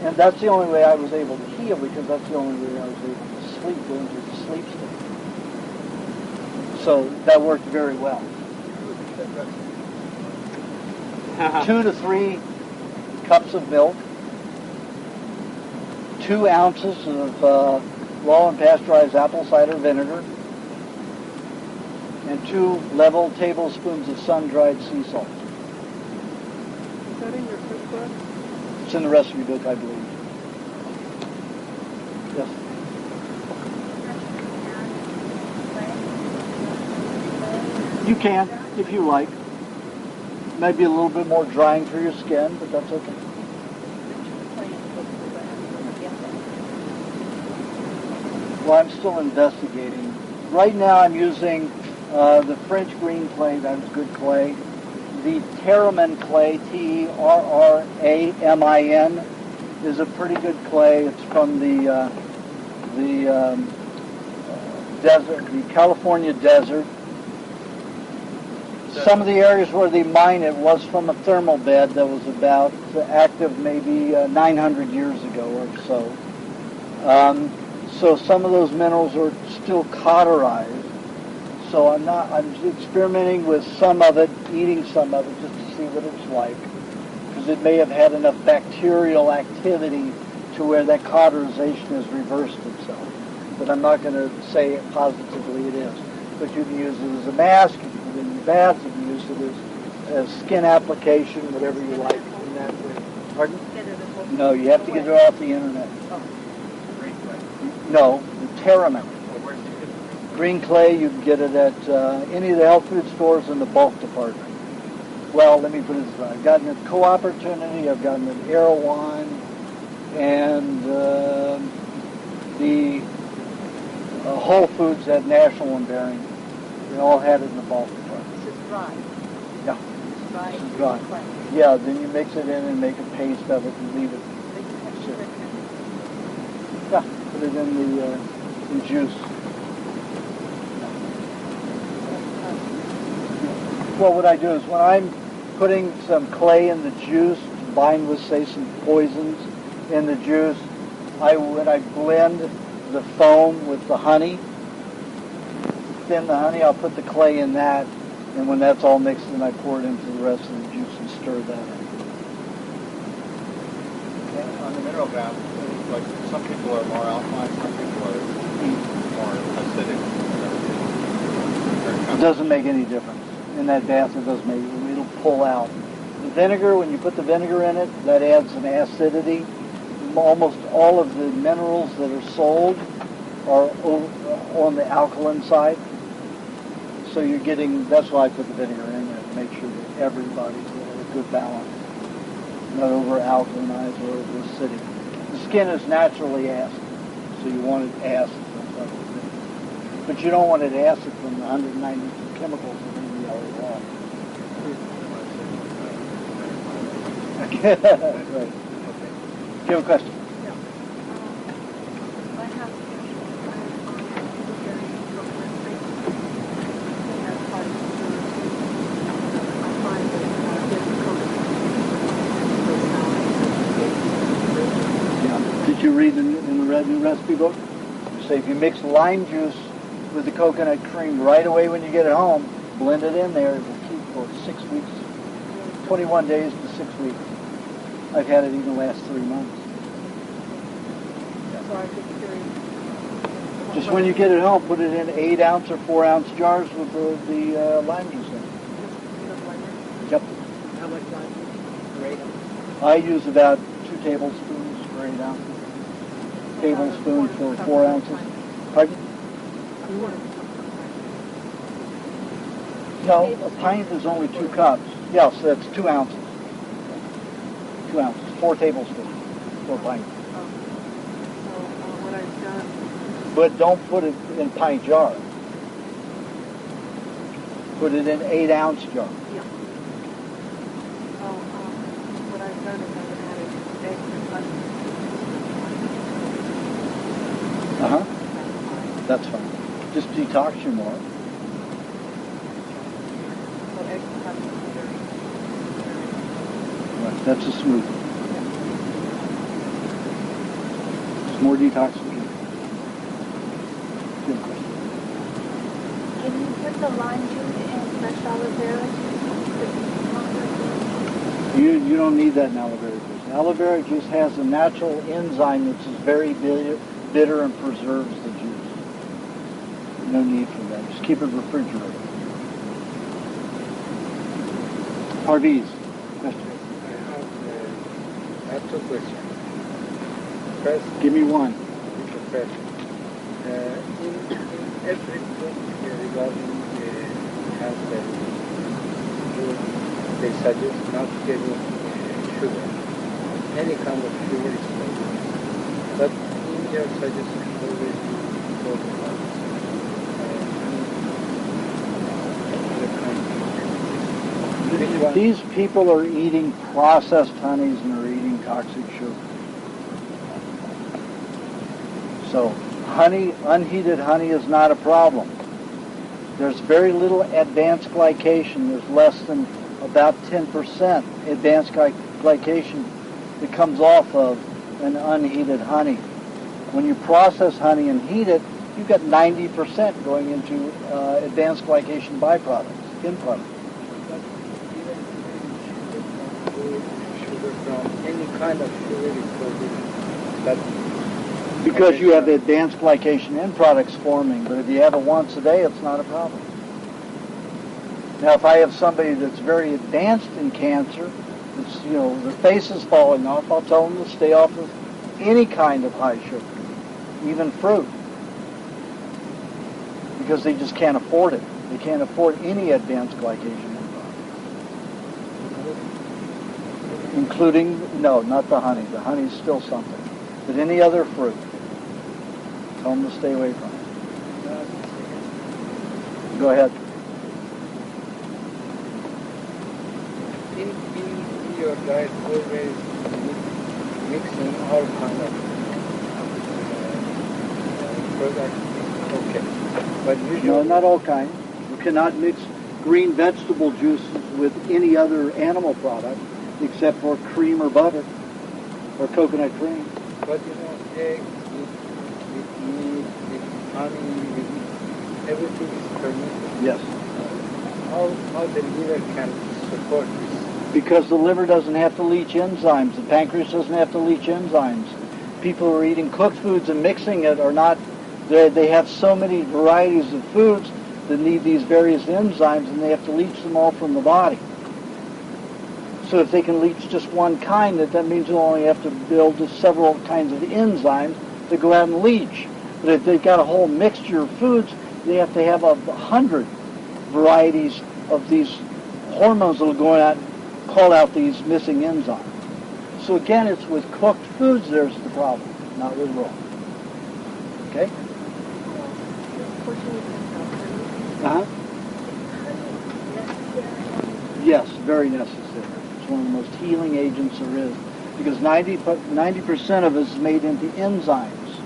And that's the only way I was able to heal, because that's the only way I was able to sleep, go into the sleep state. So that worked very well. 2 to 3 cups of milk, 2 ounces of raw and pasteurized apple cider vinegar, and 2 level tablespoons of sun-dried sea salt. Is that in your cookbook? It's in the recipe book, I believe. Yes. You can, if you like. Maybe a little bit more drying for your skin, but that's okay. Well, I'm still investigating. Right now I'm using the French green clay, that's good clay. The Terramin clay, Terramin, is a pretty good clay. It's from the desert, the California desert. Some of the areas where they mine it was from a thermal bed that was about active maybe 900 years ago or so. So some of those minerals are still cauterized. So I'm experimenting with some of it, eating some of it just to see what it's like. Because it may have had enough bacterial activity to where that cauterization has reversed itself. but I'm not going to say positively it is. But you can use it as a mask, you can put it in your bath, you can use it as skin application, whatever you like in that way. Pardon? No, you have to get it off the internet. No, the Terramount. Green clay, you can get it at any of the health food stores in the bulk department. Well, let me put it this way. I've gotten it at Co-Opportunity, I've gotten it at Erewhon, and the Whole Foods at National and Bering. They all had it in the bulk department. This is dry. Yeah. It's dry. It's dry. Yeah, then you mix it in and make a paste of it and leave it. Yeah, put it in the juice. Well, what I do is when I'm putting some clay in the juice, combined with, say, some poisons in the juice, when I blend the foam with the honey, thin the honey, I'll put the clay in that, and when that's all mixed in, I pour it into the rest of the juice and stir that in. And on the mineral bath, like some people are more alkaline, some people are more acidic. It doesn't make any difference. In that bath, it doesn't make it. It'll pull out. The vinegar, when you put the vinegar in it, that adds an acidity. Almost all of the minerals that are sold are on the alkaline side. So you're getting, that's why I put the vinegar in there, to make sure that everybody's at a good balance. Not over alkalinized or over acidic. The skin is naturally acid, so you want it acid. But you don't want it acid from the 190 chemicals that are in the yellow wall. Right. Okay. Do you have a question? Did you read in the new recipe book? Say if you mix lime juice with the coconut cream right away when you get it home, blend it in there, it will keep for 6 weeks, 21 days to 6 weeks. I've had it even last 3 months. So I'm just curious. Just when you get it home, put it in 8-ounce or 4-ounce jars with the lime juice in it. Yep. How much lime juice? Great. I use about 2 tablespoons for 8 ounces. Tablespoon for 4 ounces. Pardon? No, a pint is only 2 cups. Yes, that's 2 ounces. 2 ounces, 4 tablespoons for a pint. What I've done. But don't put it in pint jar. Put it in 8-ounce jar. Yeah. What I've done is I've added eggs and onions. That's fine. Just detox you more. So eggs and onions. Right, that's a smoothie. It's more detoxification. Good question. Can you put the lime juice in fresh aloe vera juice? You don't need that in aloe vera juice. Aloe vera juice has a natural enzyme that's very bitter and preserves the juice. No need for that. Just keep it refrigerated. Harvey's question. I have 2 questions. First, Give me one. first in every book regarding cancer, they suggest not getting sugar. Any kind of sugar is fine. But in their suggestion, always talk about These people are eating processed honeys and are eating toxic sugar. So honey, unheated honey is not a problem. There's very little advanced glycation. There's less than about 10% advanced glycation that comes off of an unheated honey. When you process honey and heat it, you've got 90% going into advanced glycation byproducts, end products. sugar from any kind of sugar is produced. But Because you have advanced glycation end products forming, but if you have it once a day, it's not a problem. Now, if I have somebody that's very advanced in cancer, it's, their face is falling off, I'll tell them to stay off of any kind of high sugar, even fruit, because they just can't afford it. They can't afford any advanced glycation end products. Including, no, not the honey. The honey's still something. But any other fruit, tell them to stay away from it. Go ahead. In your diet, always mixing all kind of products. Okay. But usually... No, not all kinds. You cannot mix green vegetable juices with any other animal product except for cream or butter or coconut cream. But eggs, with meat, with honey, with everything is permitted. Yes. How the liver can support this? Because the liver doesn't have to leach enzymes. The pancreas doesn't have to leach enzymes. People who are eating cooked foods and mixing it are not, they have so many varieties of foods that need these various enzymes, and they have to leach them all from the body. So if they can leach just one kind, that means they'll only have to build several kinds of enzymes to go out and leach. But if they've got a whole mixture of foods, they have to have 100 varieties of these hormones that will go out and call out these missing enzymes. So again, it's with cooked foods there's the problem, not with raw. Okay? Uh-huh. Yes, very necessary. It's one of the most healing agents there is, because 90% of it is made into enzymes.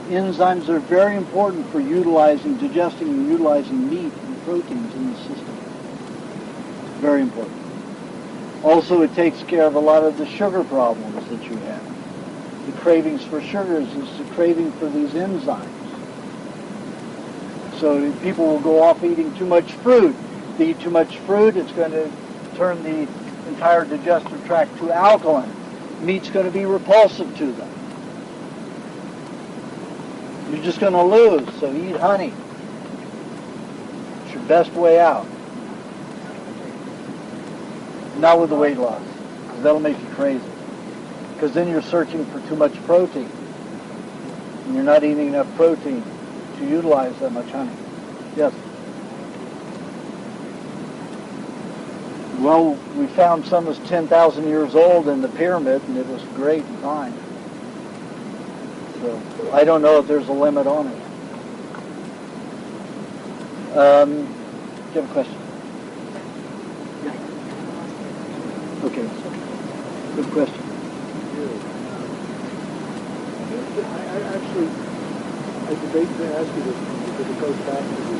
Enzymes are very important for digesting and utilizing meat and proteins in the system. Very important. Also, it takes care of a lot of the sugar problems that you have. The cravings for sugars is the craving for these enzymes. So people will go off eating too much fruit. If they eat too much fruit, it's going to turn the entire digestive tract to alkaline. Meat's going to be repulsive to them. You're just going to lose, so eat honey. It's your best way out. Not with the weight loss, because that'll make you crazy. Because then you're searching for too much protein, and you're not eating enough protein to utilize that much honey. Yes? Well, we found some was 10,000 years old in the pyramid, and it was great and fine. So I don't know if there's a limit on it. Do you have a question? Okay. Good question. I debate to ask you this because it goes back to the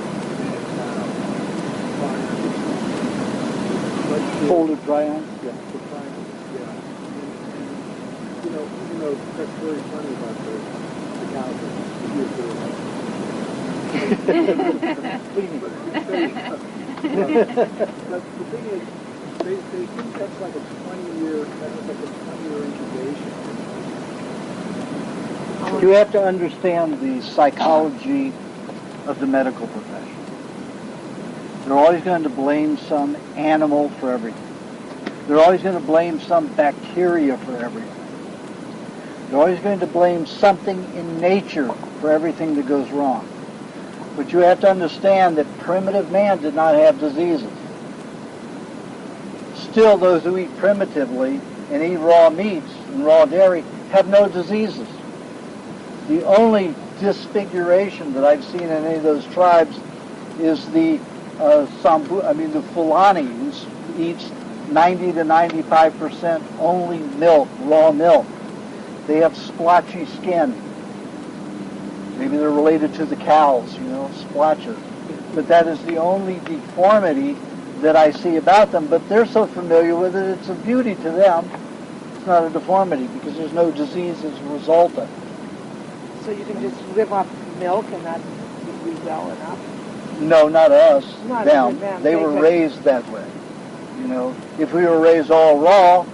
folded dry iron? Yeah, the triangle, yeah. And, even though that's very funny about the cows. But the thing is, they think that's like a 20-year incubation. You have to understand the psychology of the medical profession. They're always going to blame some animal for everything. They're always going to blame some bacteria for everything. They're always going to blame something in nature for everything that goes wrong. But you have to understand that primitive man did not have diseases. Still, those who eat primitively and eat raw meats and raw dairy have no diseases. The only disfiguration that I've seen in any of those tribes is the Fulani, who eats 90 to 95% only milk, raw milk. They have splotchy skin. Maybe they're related to the cows, splotches. But that is the only deformity that I see about them. But they're so familiar with it, it's a beauty to them. It's not a deformity because there's no disease as a result of it. So you can just live off milk and not be well enough? No, not us. Not them. They were raised that way. If we were raised all raw,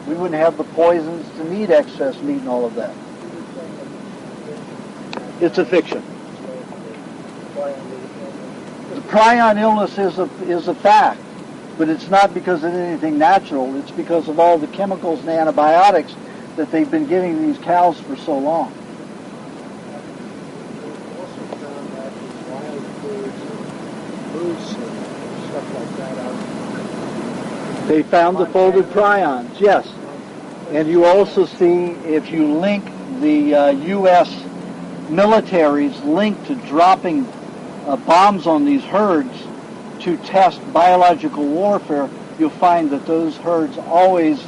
we wouldn't have the poisons to need excess meat and all of that. It's a fiction. The prion illness is a fact, but it's not because of anything natural. It's because of all the chemicals and antibiotics that they've been giving these cows for so long. Also found that wild foods and moose and stuff like that out. They found the folded prions, yes. And you also see, if you link the U.S. military's link to dropping bombs on these herds to test biological warfare, you'll find that those herds always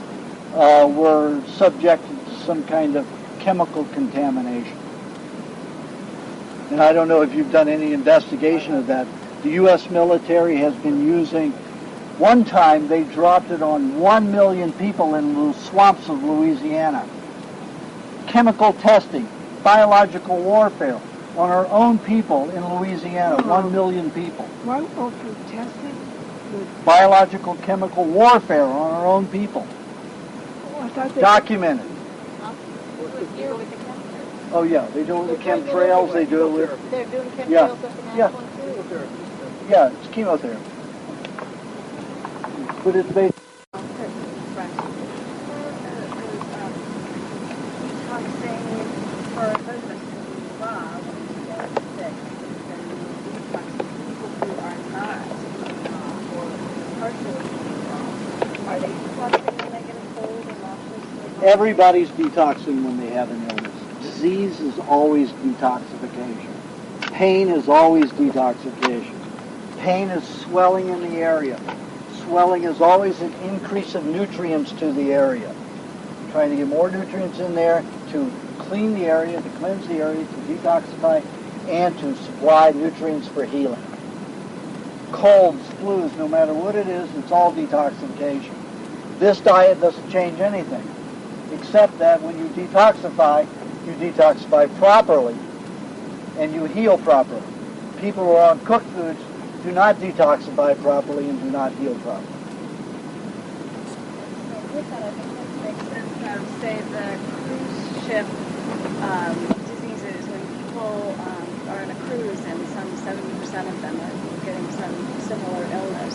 were subjected to some kind of chemical contamination. And I don't know if you've done any investigation of that. The U.S. military has been using, one time they dropped it on 1 million people in the swamps of Louisiana. Chemical testing, biological warfare on our own people in Louisiana, 1 million people. Why won't you test it? Biological chemical warfare on our own people. Oh, I thought they Documented. Here with the chemtrails. Oh yeah, they do it with chemtrails, they do it with, They're doing chemtrails Yeah. with the Yeah. natural too. yeah, it's chemotherapy. But it's based Detoxing for those of us who raw when we get sick, then detox people who are not or partially raw. Are they detoxing when they get a cold and nauseous? Everybody's detoxing when they have an illness. Disease is always detoxification. Pain is always detoxification. Pain is swelling in the area. Swelling is always an increase of nutrients to the area. Trying to get more nutrients in there to clean the area, to cleanse the area, to detoxify, and to supply nutrients for healing. Colds, flus, no matter what it is, it's all detoxification. This diet doesn't change anything, except that when you detoxify properly, and you heal properly. People who are on cooked foods do not detoxify properly and do not heal properly. With that, I think that makes sense. Say the cruise ship diseases, when people are on a cruise and some 70% of them are getting some similar illness.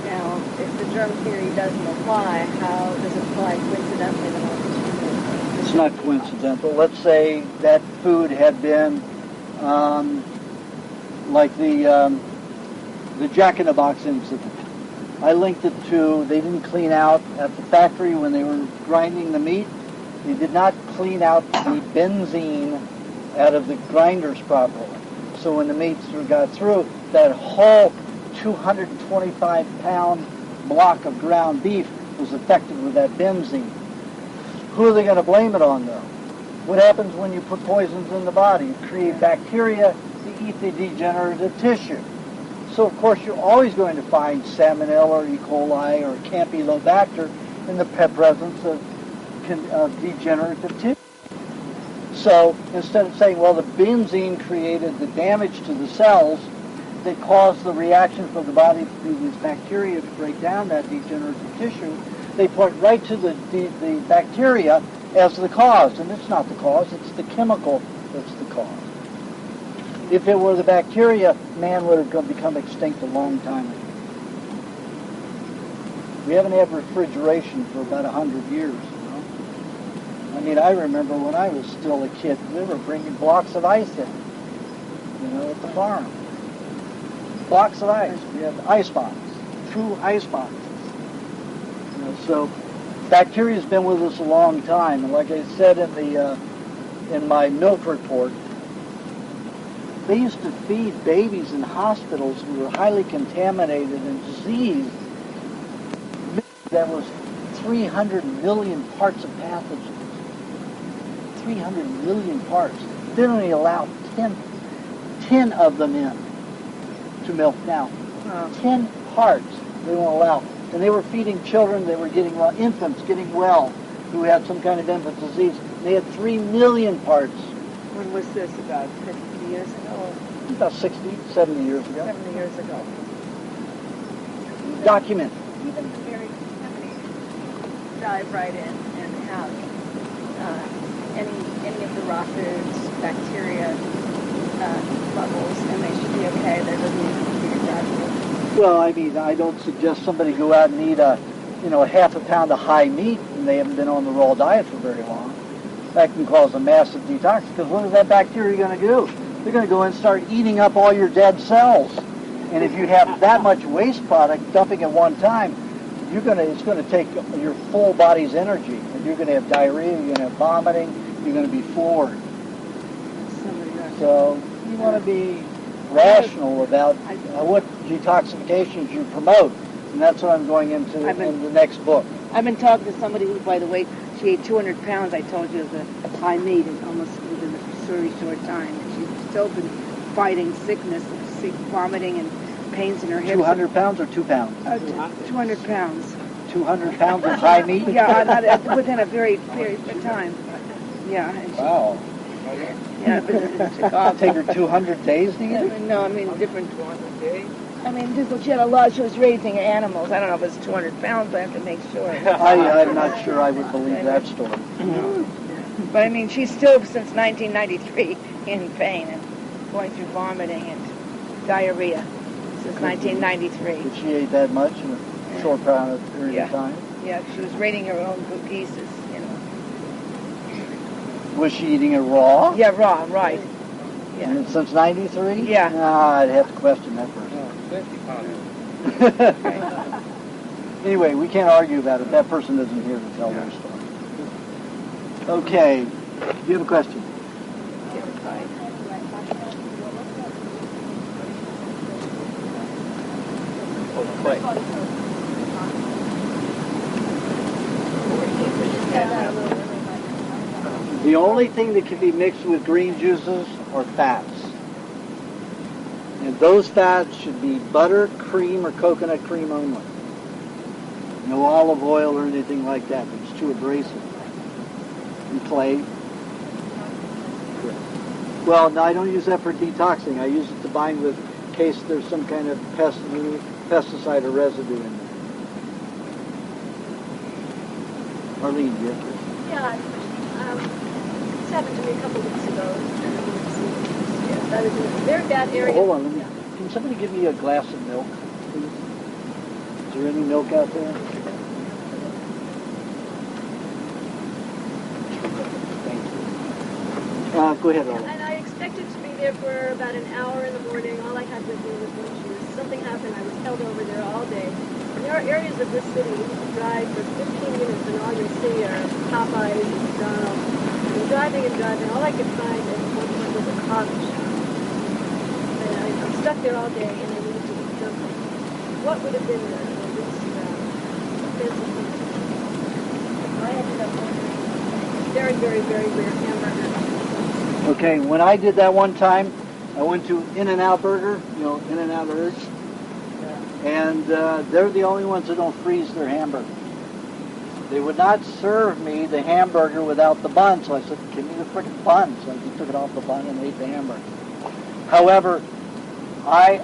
Now, if the germ theory doesn't apply, how does it apply coincidentally to all these people? It's not coincidental. Let's say that food had been like the Jack in the Box incident. I linked it to, they didn't clean out at the factory when they were grinding the meat. They did not clean out the benzene out of the grinders properly. So when the meat got through, that whole 225-pound block of ground beef was affected with that benzene. Who are they going to blame it on, though? What happens when you put poisons in the body? You create bacteria to eat the degenerative tissue. So, of course, you're always going to find Salmonella or E. coli or Campylobacter in the presence of degenerative tissue. So, instead of saying, well, the benzene created the damage to the cells that caused the reactions of the body to these bacteria to break down that degenerative tissue, they point right to the bacteria as the cause, and it's not the cause, it's the chemical that's the cause. If it were the bacteria, man would have become extinct a long time ago. We haven't had refrigeration for about 100 years, you know. I mean, I remember when I was still a kid, we were bringing blocks of ice in, you know, at the farm. Blocks of ice. We had ice boxes, true ice boxes. You know, so bacteria's been with us a long time, and like I said in my milk report, they used to feed babies in hospitals who were highly contaminated and diseased that was 300 million parts of pathogens. 300 million parts. They only allow 10 of them in to milk now. 10 parts they won't allow. And they were feeding children, they were getting well, infants getting well, who had some kind of infant disease. They had 3 million parts. When was this, about 50 years ago? About 60, 70 years ago. 70 years ago. Documented. Even the very contaminated dive right in and have any of the raw foods, bacteria okay. That doesn't mean it's a job. Well, I mean, I don't suggest somebody go out and eat a half a pound of high meat when they haven't been on the raw diet for very long. That can cause a massive detox, because what is that bacteria going to do? They're going to go and start eating up all your dead cells. And if you have that much waste product dumping at one time, it's going to take your full body's energy, and you're going to have diarrhea, you're going to have vomiting, you're going to be floored. So you want to be rational about what detoxifications you promote, and that's what I'm going into in the next book. I've been talking to somebody who, by the way, she ate 200 pounds, I told you, of the high meat, and almost within a very short time. And she's still been fighting sickness, vomiting and pains in her hips. 200 pounds or 2 pounds? 200 pounds. 200 pounds of high meat? Yeah, within a very period of time. Yeah. Wow. Yeah, but it took off. Take her 200 days to eat it? No, I mean different. 200 days? I mean, she had a lot. She was raising animals. I don't know if it's 200 pounds, but I have to make sure. I'm not sure I would believe that story. But I mean, she's still since 1993 in pain and going through vomiting and diarrhea since 1993. Did she eat that much in a short period of time? Yeah, she was raiding her own pieces, Was she eating it raw? Yeah, raw, right. Yeah. And since 93? Yeah. I'd have to question that person. Anyway, we can't argue about it. That person isn't here to tell their story. Okay. Do you have a question? The only thing that can be mixed with green juices are fats. And those fats should be butter, cream, or coconut cream only. No olive oil or anything like that. It's too abrasive. And clay. Well, no, I don't use that for detoxing. I use it to bind with in case there's some kind of pesticide or residue in there. Arlene, do you have this? Yeah, this happened to me a couple weeks ago. That is in a very bad area. Hold on, can somebody give me a glass of milk, please? Is there any milk out there? Thank you. Go ahead, Arlene. And I expected to be there for about an hour in the morning. All I had with me was no shoes. Something happened. I was held over there all day. And there are areas of this city you can drive for 15 minutes and all you'll see are Popeyes and McDonald's. And driving and driving, all I could find at one point was a coffee shop. And I'm stuck there all day and I needed to eat something. What would have been the least expensive thing? I ended up ordering very, very, very rare hamburgers. Okay, when I did that one time, I went to In-N-Out Burger, In-N-Out Burgers, and they're the only ones that don't freeze their hamburger. They would not serve me the hamburger without the bun, so I said, give me the frickin' bun. So I just took it off the bun and ate the hamburger. However, I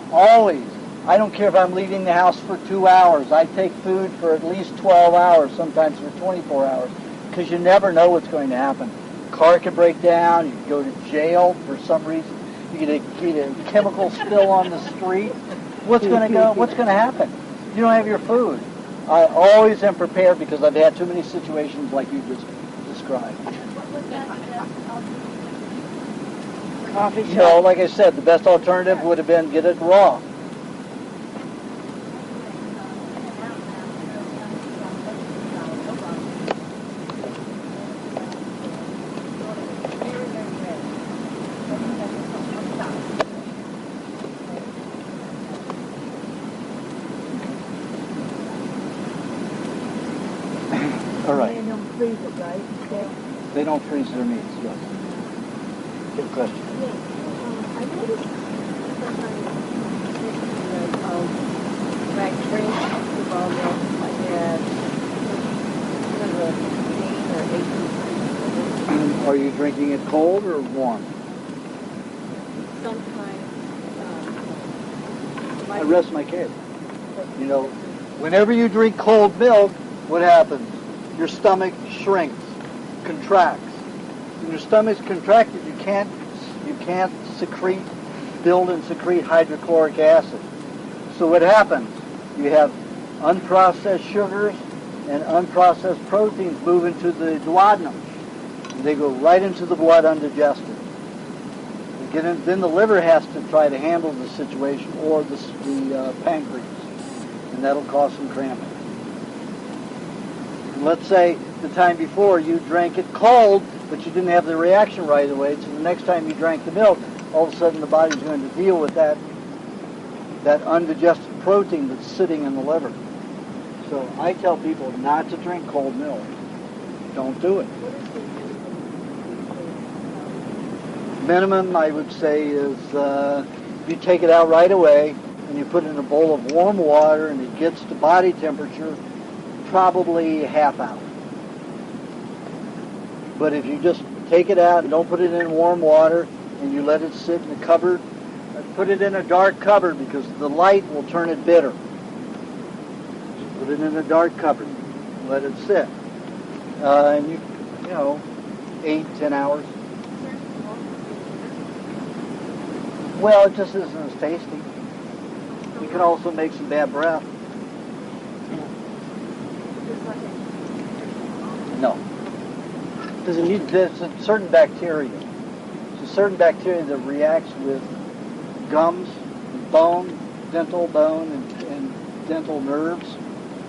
don't care if I'm leaving the house for 2 hours, I take food for at least 12 hours, sometimes for 24 hours, because you never know what's going to happen. Car could break down, you could go to jail for some reason, you get a chemical spill on the street. What's going to happen? You don't have your food. I always am prepared because I've had too many situations like you just described. Coffee shop. No, like I said, the best alternative would have been get it raw. All right. They don't freeze it, right? They don't freeze their meats, yes. Good question. I noticed sometimes Black drink, football milk, like that. Are you drinking it cold or warm? sometimes. I rest my case. Whenever you drink cold milk, what happens? Your stomach shrinks, contracts. When your stomach's contracted, you can't secrete build and secrete hydrochloric acid. So what happens? You have unprocessed sugars and unprocessed proteins move into the duodenum. They go right into the blood undigested. Then the liver has to try to handle the situation, or the pancreas, and that'll cause some cramping. And let's say the time before you drank it cold, but you didn't have the reaction right away, so the next time you drank the milk, all of a sudden the body's going to deal with that undigested protein that's sitting in the liver. So I tell people not to drink cold milk. Don't do it. Minimum, I would say, is you take it out right away and you put it in a bowl of warm water and it gets to body temperature, probably half hour. But if you just take it out and don't put it in warm water and you let it sit in the cupboard, put it in a dark cupboard because the light will turn it bitter. Put it in a dark cupboard, let it sit. And you know, 8-10 hours. Well, it just isn't as tasty. You can also make some bad breath. No. Because it needs there's a certain bacteria. It's a certain bacteria that reacts with gums, bone, dental bone, and dental nerves.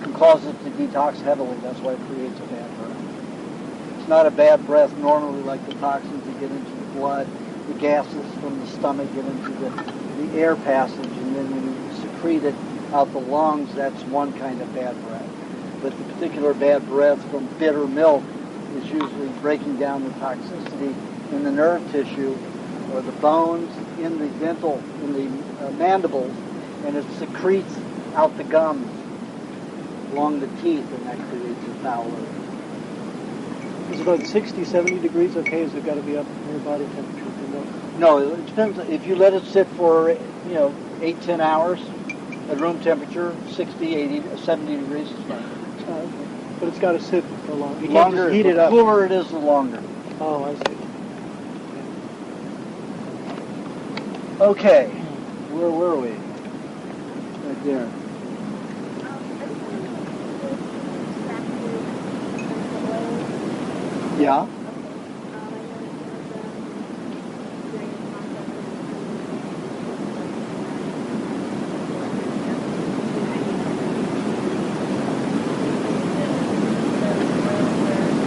Can cause it to detox heavily. That's why it creates a bad breath. It's not a bad breath normally like the toxins that get into the blood. The gases from the stomach get into the air passage, and then when you secrete it out the lungs, that's one kind of bad breath. But the particular bad breath from bitter milk is usually breaking down the toxicity in the nerve tissue or the bones in the dental, in the mandibles, and it secretes out the gums along the teeth, and that creates a foul odor. Is about 60, 70 degrees okay? Is it got to be up near body temperature for milk? No, it depends. If you let it sit for 8-10 hours at room temperature, 60, 80, 70 degrees is fine. Okay. But it's got to sit for long. You Longer, can't just heat it up. The cooler it is, the longer. Oh, I see. Okay, where were we? Right there. Yeah.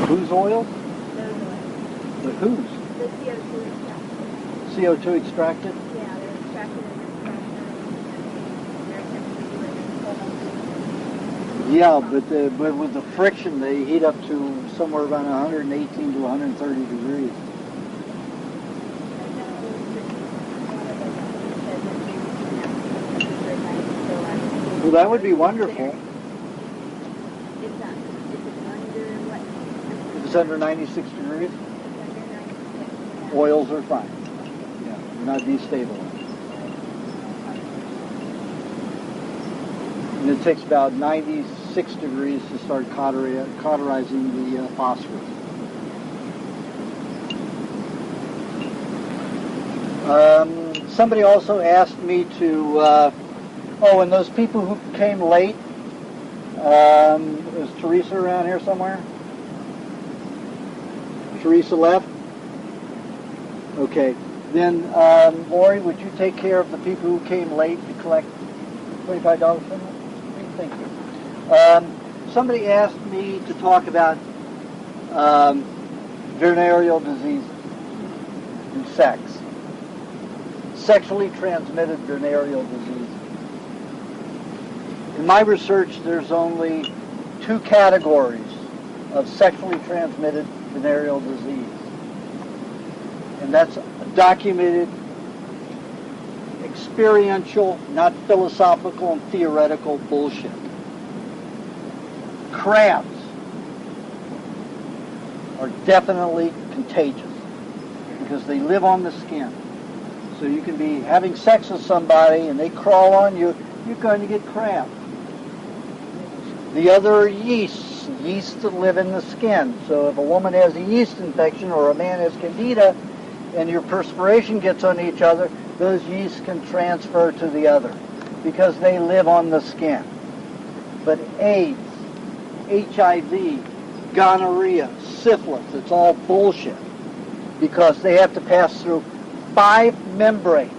Whose oil? The whose? The CO2 extraction. CO2 extracted? Yeah, they're extracted in the Yeah, but with the friction, they heat up to somewhere around 118 to 130 degrees. Well, that would be wonderful. If it's under 96 degrees, oils are fine. Yeah, they're not destabilized. And it takes about 96 degrees to start cauterizing the phosphorus. Somebody also asked me to, and those people who came late, is Teresa around here somewhere? Teresa left? Okay. Then, Lori, would you take care of the people who came late to collect $25 from them? Thank you. Somebody asked me to talk about venereal diseases and sex. Sexually transmitted venereal diseases. In my research, there's only 2 categories of sexually transmitted venereal disease. And that's documented, experiential, not philosophical and theoretical bullshit. Crabs are definitely contagious because they live on the skin. So you can be having sex with somebody and they crawl on you, you're going to get crabs. The other are yeasts that live in the skin. So if a woman has a yeast infection or a man has candida and your perspiration gets on each other, those yeasts can transfer to the other because they live on the skin. But AIDS, HIV, gonorrhea, syphilis, it's all bullshit because they have to pass through 5 membranes.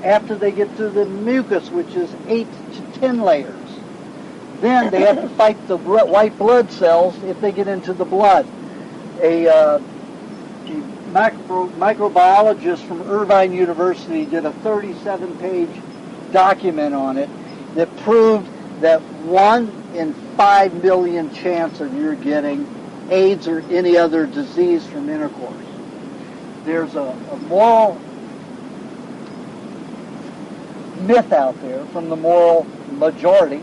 After they get through the mucus, which is 8 to 10 layers, then they have to fight the white blood cells if they get into the blood. A microbiologist from Irvine University did a 37-page document on it that proved that 1 in 5 million chance of you getting AIDS or any other disease from intercourse. There's a moral myth out there from the moral majority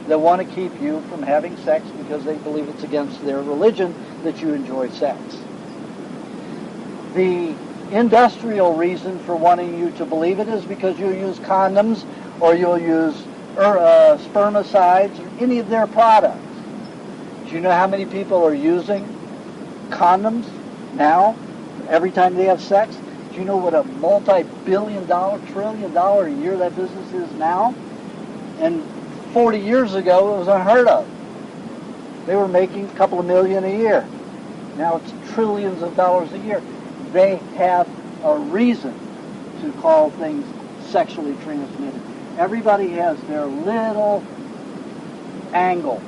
that want to keep you from having sex because they believe it's against their religion that you enjoy sex. The industrial reason for wanting you to believe it is because you'll use condoms or you'll use spermicides or any of their products. Do you know how many people are using condoms now every time they have sex? Do you know what a multi-billion-dollar, trillion-dollar a year that business is now? And 40 years ago, it was unheard of. They were making a couple of million a year. Now it's trillions of dollars a year. They have a reason to call things sexually transmitted. Everybody has their little angle,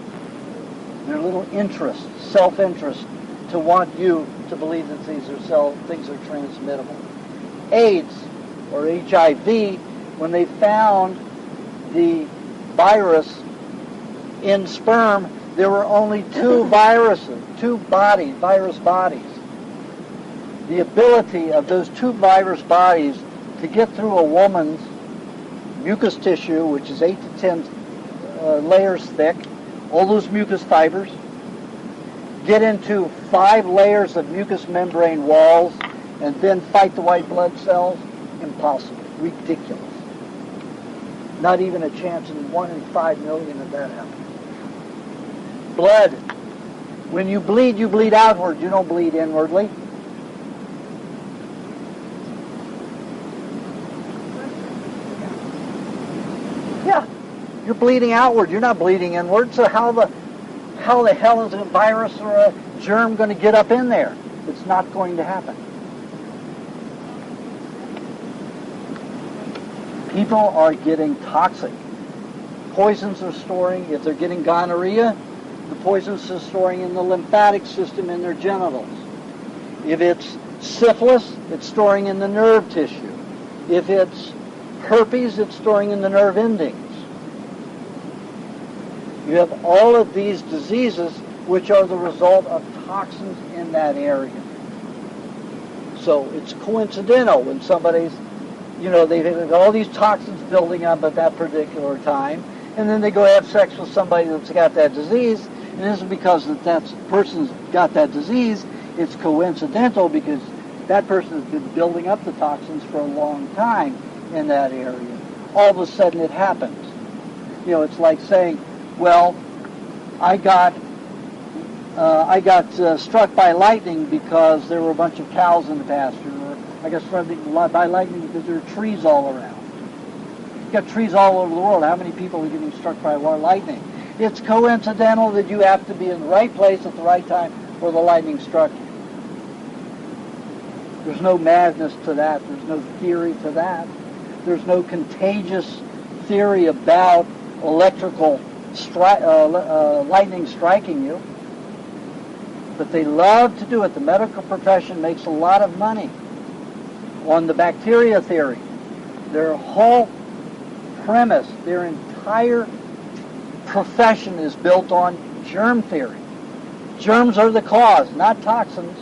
their little interest, self-interest, to want you to believe that things are transmittable. AIDS, or HIV, when they found the virus in sperm, there were only 2 viruses, 2 virus bodies. The ability of those 2 virus bodies to get through a woman's mucus tissue, which is 8 to 10 layers thick, all those mucus fibers, get into 5 layers of mucous membrane walls, and then fight the white blood cells? Impossible. Ridiculous. Not even a chance in 1 in 5 million of that happening. Blood. When you bleed outward. You don't bleed inwardly. Yeah. You're bleeding outward. You're not bleeding inward. So how the hell is a virus or a germ going to get up in there? It's not going to happen. People are getting toxic. Poisons are storing, if they're getting gonorrhea, the poisons are storing in the lymphatic system in their genitals. If it's syphilis, it's storing in the nerve tissue. If it's herpes, it's storing in the nerve endings. You have all of these diseases which are the result of toxins in that area. So it's coincidental when somebody's, they've had all these toxins building up at that particular time, and then they go have sex with somebody that's got that disease, and it isn't because that person's got that disease. It's coincidental because that person has been building up the toxins for a long time in that area. All of a sudden it happens. It's like saying, well, I got struck by lightning because there were a bunch of cows in the pasture, or I got struck by lightning because there are trees all around. You've got trees all over the world. How many people are getting struck by lightning? It's coincidental that you have to be in the right place at the right time where the lightning struck you. There's no madness to that. There's no theory to that. There's no contagious theory about electrical lightning striking you. But they love to do it. The medical profession makes a lot of money on the bacteria theory. Their whole premise, their entire profession is built on germ theory. Germs are the cause, not toxins,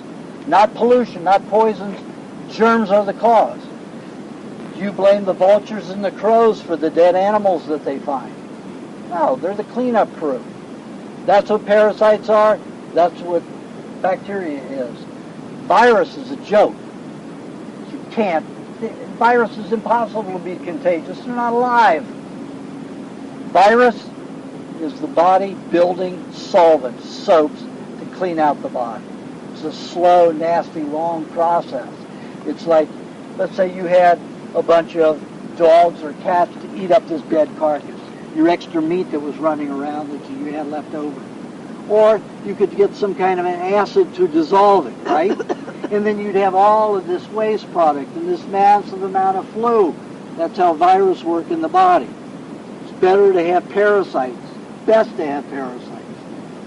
not pollution, not poisons. Germs are the cause. Do you blame the vultures and the crows for the dead animals that they find? No, they're the cleanup crew. That's what parasites are. That's what bacteria is. Virus is a joke. You can't. Virus is impossible to be contagious. They're not alive. Virus is the body building solvents, soaps, to clean out the body. It's a slow, nasty, long process. It's like let's say you had a bunch of dogs or cats to eat up this dead carcass, your extra meat that was running around that you had left over. Or you could get some kind of an acid to dissolve it, right? And then you'd have all of this waste product and this massive amount of flu. That's how viruses work in the body. It's better to have parasites. Best to have parasites.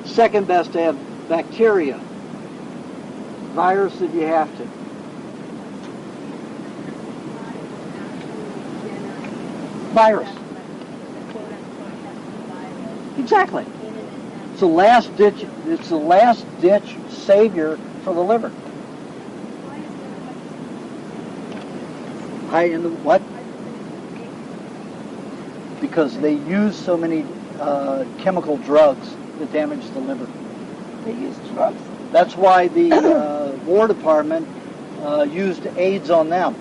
Second best to have bacteria. Virus if you have to. Virus. Exactly. It's the last ditch. It's the last ditch savior for the liver. High in the what? Because they use so many chemical drugs that damage the liver. They use drugs. That's why the War Department used AIDS on them.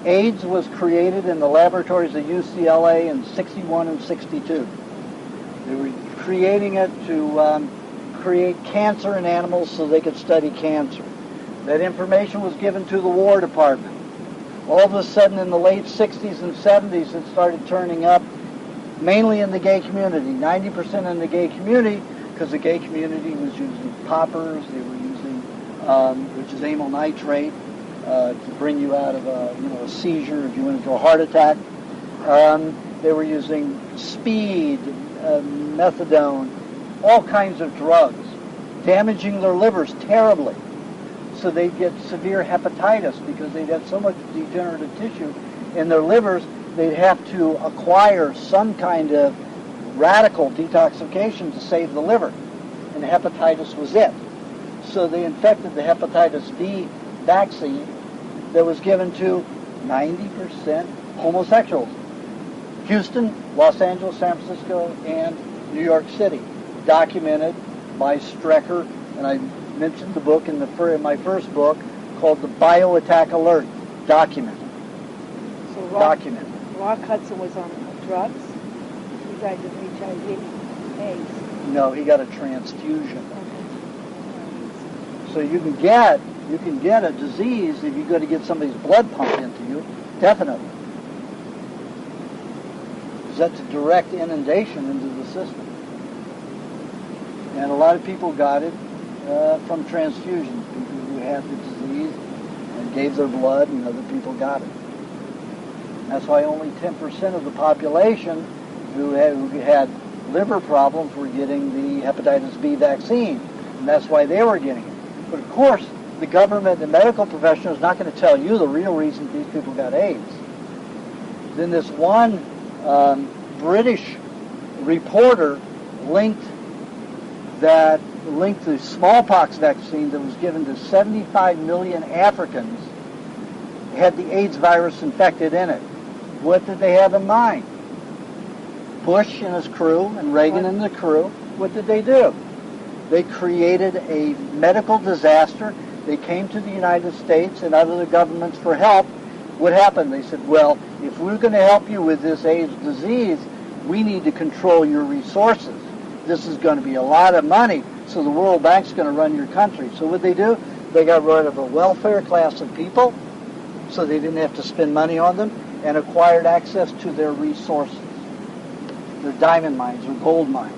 AIDS was created in the laboratories at UCLA in 61 and 62. They were creating it to create cancer in animals so they could study cancer. That information was given to the War Department. All of a sudden in the late 60s and 70s it started turning up, mainly in the gay community, 90% in the gay community, because the gay community was using poppers, they were using, which is amyl nitrate, to bring you out of a seizure if you went into a heart attack. They were using speed, methadone, all kinds of drugs, damaging their livers terribly. So they'd get severe hepatitis because they'd have so much degenerative tissue in their livers, they'd have to acquire some kind of radical detoxification to save the liver. And hepatitis was it. So they infected the hepatitis B vaccine that was given to 90% homosexuals. Houston, Los Angeles, San Francisco, and New York City, documented by Strecker, and I mentioned the book in my first book called The Bioattack Alert, documented. So documented. Rock Hudson was on drugs? He died of HIV, AIDS. No, he got a transfusion. So you can get a disease if you go to get somebody's blood pumped into you, definitely. Because that's a direct inundation into the system. And a lot of people got it from transfusions, people who had the disease and gave their blood, and other people got it. That's why only 10% of the population who had liver problems were getting the hepatitis B vaccine, and that's why they were getting it. But of course, the government and medical professional is not going to tell you the real reason these people got AIDS. Then this one British reporter linked the smallpox vaccine that was given to 75 million Africans had the AIDS virus infected in it. What did they have in mind? Bush and his crew and Reagan and the crew, what did they do? They created a medical disaster. They came to the United States and other governments for help. What happened? They said, well, if we're going to help you with this AIDS disease, we need to control your resources. This is going to be a lot of money, so the World Bank's going to run your country. So what they do? They got rid of a welfare class of people, so they didn't have to spend money on them, and acquired access to their resources, their diamond mines or gold mines.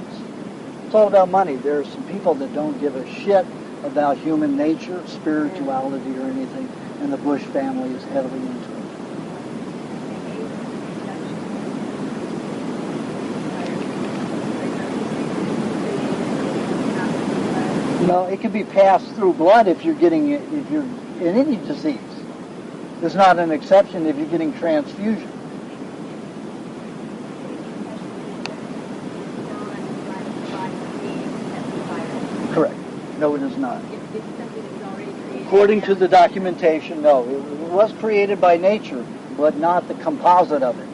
It's all about money. There are some people that don't give a shit about human nature, spirituality, or anything, and the Bush family is heavily into it. No, it can be passed through blood if you're in any disease. There's not an exception if you're getting transfusion. Correct. No, it is not. According to the documentation, no. It was created by nature, but not the composite of it.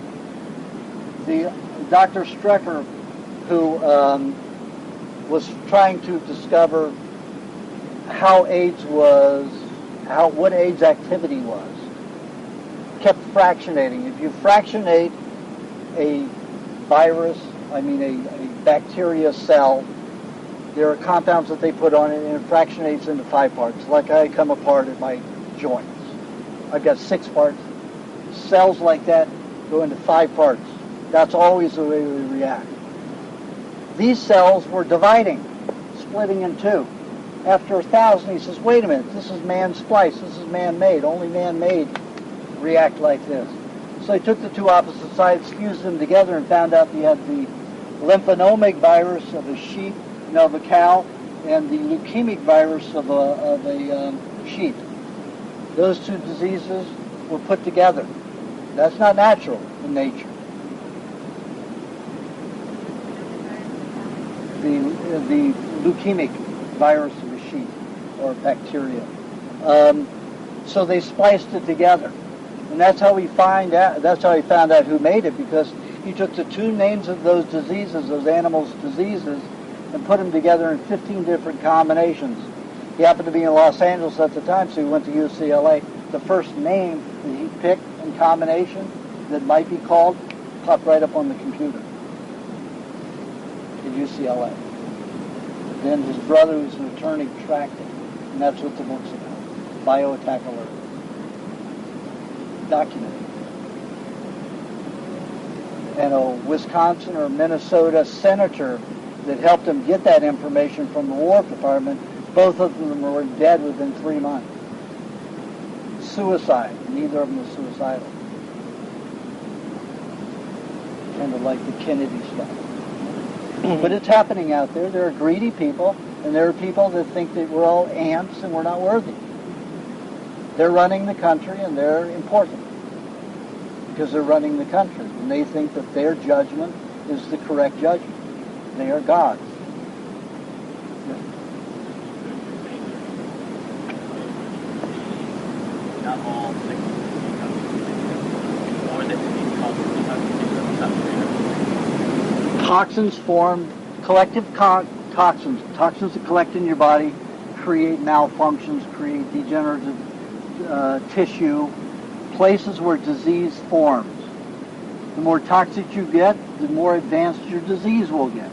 The Dr. Strecker, who was trying to discover how AIDS was, what AIDS activity was, kept fractionating. If you fractionate a virus, a bacteria cell, there are compounds that they put on it, and it fractionates into 5 parts, like I come apart at my joints. I've got 6 parts. Cells like that go into 5 parts. That's always the way we react. These cells were dividing, splitting in 2. After 1,000, he says, wait a minute, this is man-spliced, this is man-made. Only man-made react like this. So he took the 2 opposite sides, fused them together, and found out he had the lymphonomic virus of a sheep, of a cow, and the leukemic virus of a sheep. Those 2 diseases were put together. That's not natural in nature. The leukemic virus of a sheep or bacteria. So they spliced it together, and that's how he found out who made it, because he took the 2 names of those diseases, those animals' diseases, and put them together in 15 different combinations. He happened to be in Los Angeles at the time, so he went to UCLA. The first name that he picked in combination that might be called popped right up on the computer at UCLA. Then his brother, who's an attorney, tracked it, and that's what the book's about. Bioattack Alert. Documented. And a Wisconsin or Minnesota senator that helped him get that information from the War Department, both of them were dead within 3 months. Suicide. Neither of them was suicidal. Kind of like the Kennedy stuff. But it's happening out there. There are greedy people, and there are people that think that we're all ants and we're not worthy. They're running the country, and they're important because they're running the country, and they think that their judgment is the correct judgment. They are gods. Not all Toxins form, collective toxins. Toxins that collect in your body create malfunctions, create degenerative tissue, places where disease forms. The more toxic you get, the more advanced your disease will get.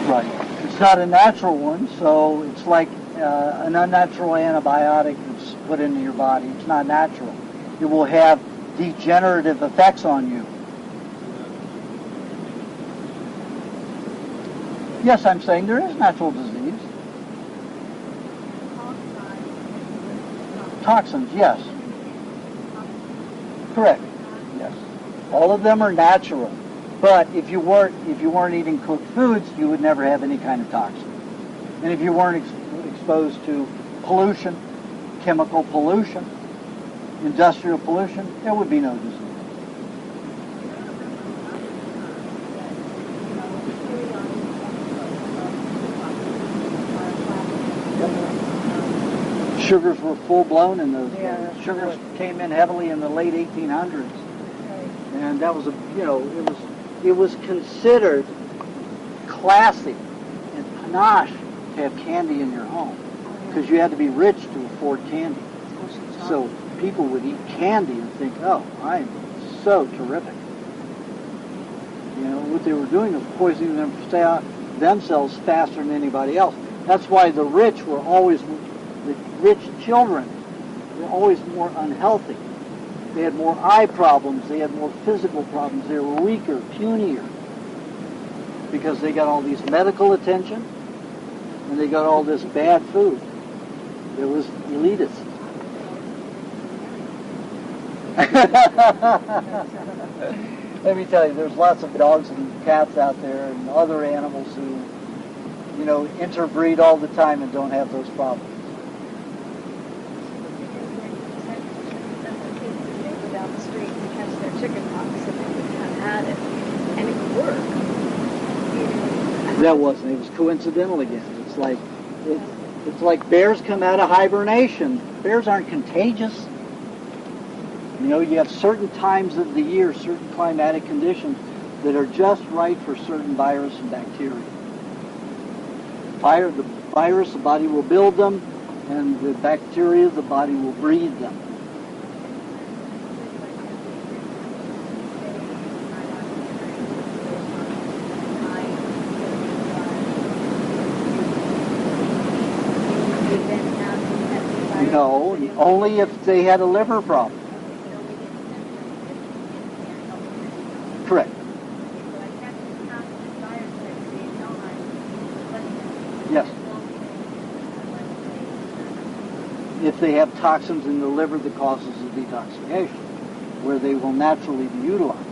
Right. It's not a natural one, so it's like an unnatural antibiotic that's put into your body. It's not natural. It will have degenerative effects on you. Yes, I'm saying there is natural disease. Toxins, yes. Correct. Yes. All of them are natural. But if you weren't eating cooked foods, you would never have any kind of toxin. And if you weren't exposed to pollution, chemical pollution, industrial pollution, there would be no disease. Sugars were full-blown in those days. Sugars came in heavily in the late 1800s. And that was it was considered classy and panache to have candy in your home, because you had to be rich to afford candy. So people would eat candy and think, oh, I'm so terrific. You know, what they were doing was poisoning themselves faster than anybody else. That's why the rich children were always more unhealthy. They had more eye problems, they had more physical problems, they were weaker, punier, because they got all these medical attention and they got all this bad food. It was elitist. Let me tell you, there's lots of dogs and cats out there and other animals who, interbreed all the time and don't have those problems. Down the street and catch their chicken pox if they have had it, and it would work. That wasn't. It was coincidental again. It's like bears come out of hibernation. Bears aren't contagious. You have certain times of the year, certain climatic conditions that are just right for certain virus and bacteria. The virus, the body will build them, and the bacteria, the body will breed them. No, only if they had a liver problem. Correct. Yes. If they have toxins in the liver that causes the detoxification, where they will naturally be utilized.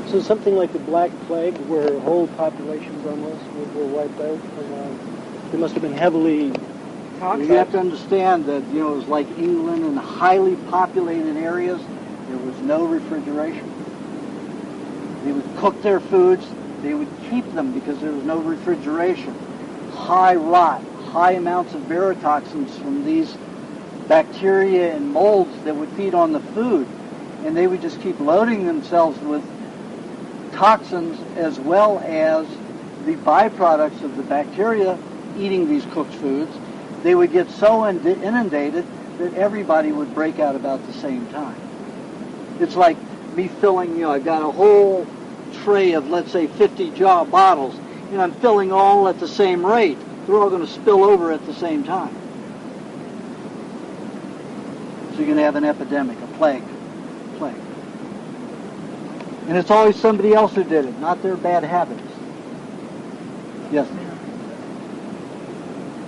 So something like the Black Plague, where whole populations almost were wiped out, they must have been heavily toxic. You have to understand that, it was like England in highly populated areas. There was no refrigeration. They would cook their foods. They would keep them because there was no refrigeration. High rot, high amounts of barotoxins from these bacteria and molds that would feed on the food. And they would just keep loading themselves with toxins as well as the byproducts of the bacteria eating these cooked foods. They would get so inundated that everybody would break out about the same time. It's like me filling, I've got a whole tray of, let's say, 50 jar bottles, and I'm filling all at the same rate. They're all going to spill over at the same time. So you're going to have an epidemic, a plague. And it's always somebody else who did it, not their bad habits. Yes.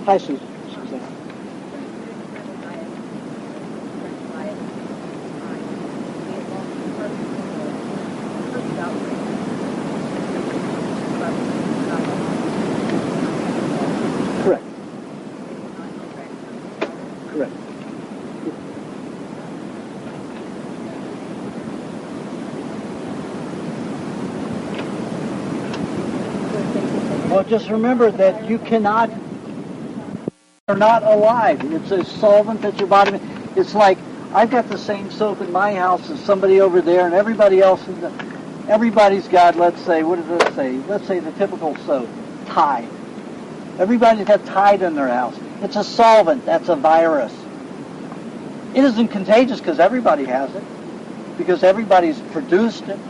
Hi, Susan. Correct. Correct. Well, just remember that you cannot, they're not alive. It's a solvent that your body, it's like, I've got the same soap in my house as somebody over there, and everybody else, everybody's got, let's say, what does it say? Let's say the typical soap, Tide. Everybody's got Tide in their house. It's a solvent. That's a virus. It isn't contagious because everybody has it, because everybody's produced it.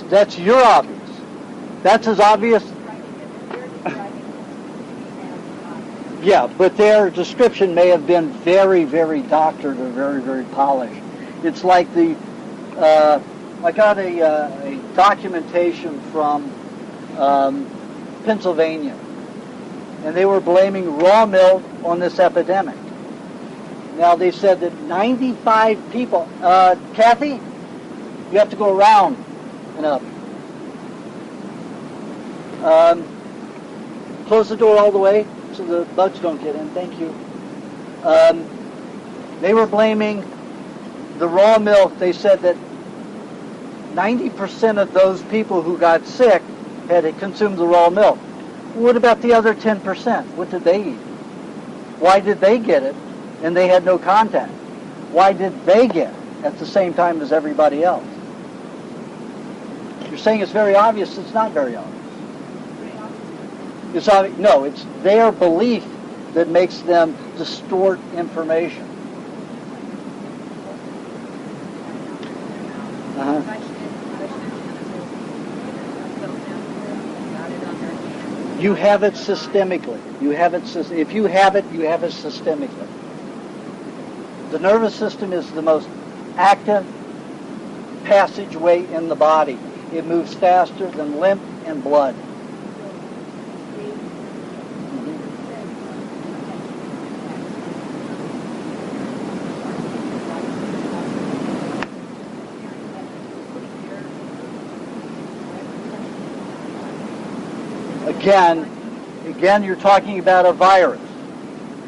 That's your obvious. That's as obvious. Yeah, but their description may have been very, very doctored or very, very polished. It's like I got a documentation from Pennsylvania, and they were blaming raw milk on this epidemic. Now, they said that 95 people, Kathy, you have to go around and up. Close the door all the way so the bugs don't get in. Thank you. They were blaming the raw milk. They said that 90% of those people who got sick had consumed the raw milk. What about the other 10%? What did they eat? Why did they get it and they had no contact? Why did they get it at the same time as everybody else? You're saying it's very obvious. It's not very obvious. It's obvious. No, it's their belief that makes them distort information. You have it systemically. If you have it, you have it systemically. The nervous system is the most active passageway in the body. It moves faster than lymph and blood. Again, you're talking about a virus.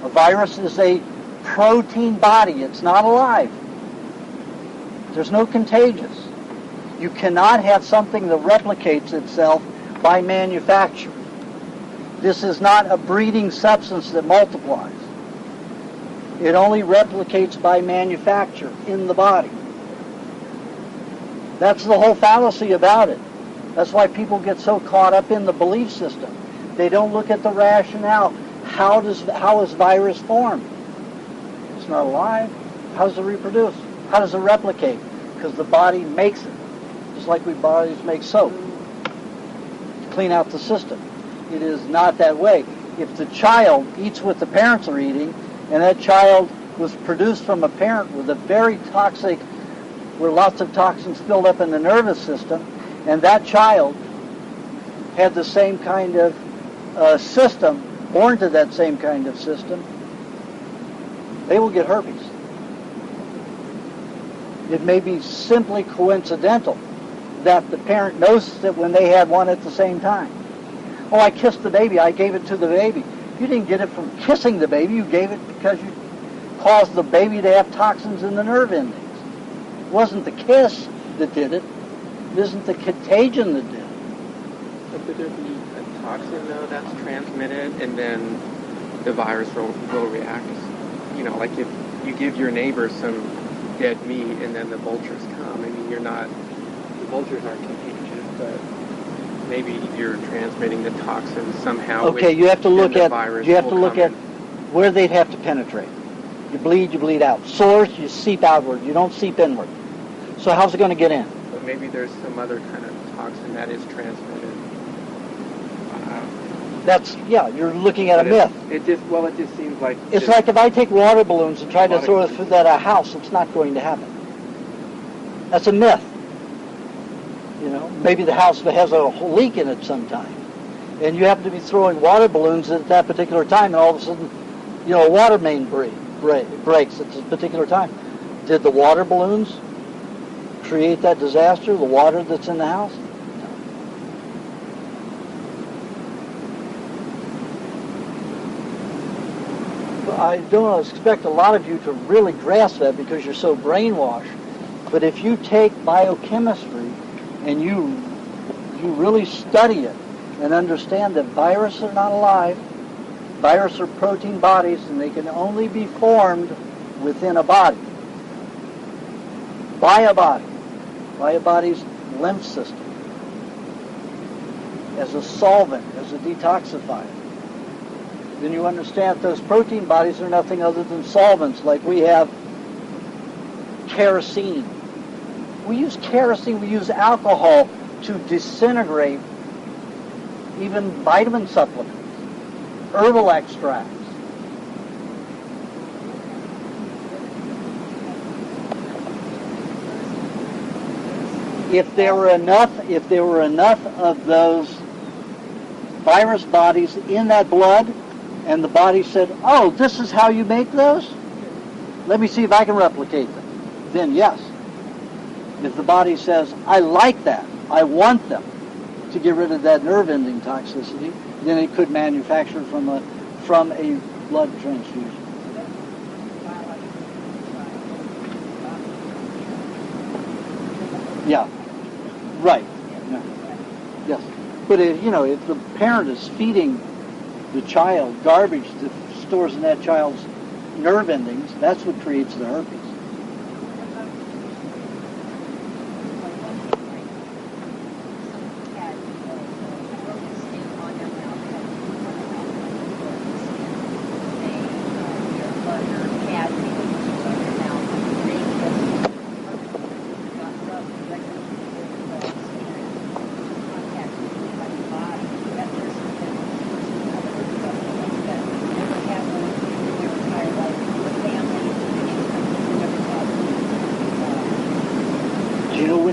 A virus is a protein body. It's not alive. There's no contagious. You cannot have something that replicates itself by manufacture. This is not a breeding substance that multiplies. It only replicates by manufacture in the body. That's the whole fallacy about it. That's why people get so caught up in the belief system. They don't look at the rationale. How is virus formed? It's not alive. How does it reproduce? How does it replicate? Because the body makes it. Just like we bodies make soap to clean out the system. It is not that way. If the child eats what the parents are eating, and that child was produced from a parent with a very toxic, where lots of toxins filled up in the nervous system, and that child had the same kind of system, born to that same kind of system, they will get herpes. It may be simply coincidental that the parent knows that when they had one at the same time. Oh, I kissed the baby, I gave it to the baby. You didn't get it from kissing the baby, you gave it because you caused the baby to have toxins in the nerve endings. It wasn't the kiss that did it. It isn't the contagion that did it. But could there be a toxin, though, that's transmitted, and then the virus will react? You know, like if you give your neighbor some dead meat and then the vultures come. I mean, the vultures aren't contagious, but maybe you're transmitting the toxins somehow. Okay, you have to look at at where they'd have to penetrate. You bleed out. Sores, you seep outward. You don't seep inward. So how's it going to get in? But maybe there's some other kind of toxin that is transmitted. You're looking at a myth. It just seems like... It's like if I take water balloons and try to throw it through that house, it's not going to happen. That's a myth. You know, maybe the house has a leak in it sometime, and you happen to be throwing water balloons at that particular time, and all of a sudden, you know, a water main breaks at this particular time. Did the water balloons create that disaster, the water that's in the house? I don't expect a lot of you to really grasp that because you're so brainwashed. But if you take biochemistry and you really study it and understand that viruses are not alive, viruses are protein bodies, and they can only be formed within a body, by a body's lymph system, as a solvent, as a detoxifier. Then you understand those protein bodies are nothing other than solvents, like we have kerosene. We use kerosene, we use alcohol to disintegrate even vitamin supplements, herbal extracts. If there were enough of those virus bodies in that blood, and the body said, oh, this is how you make those? Let me see if I can replicate them. Then yes. If the body says, I like that, I want them to get rid of that nerve ending toxicity, then it could manufacture from a blood transfusion. Yeah. Right. Yeah. Yes. But if the parent is feeding the child garbage that stores in that child's nerve endings, that's what creates the herpes.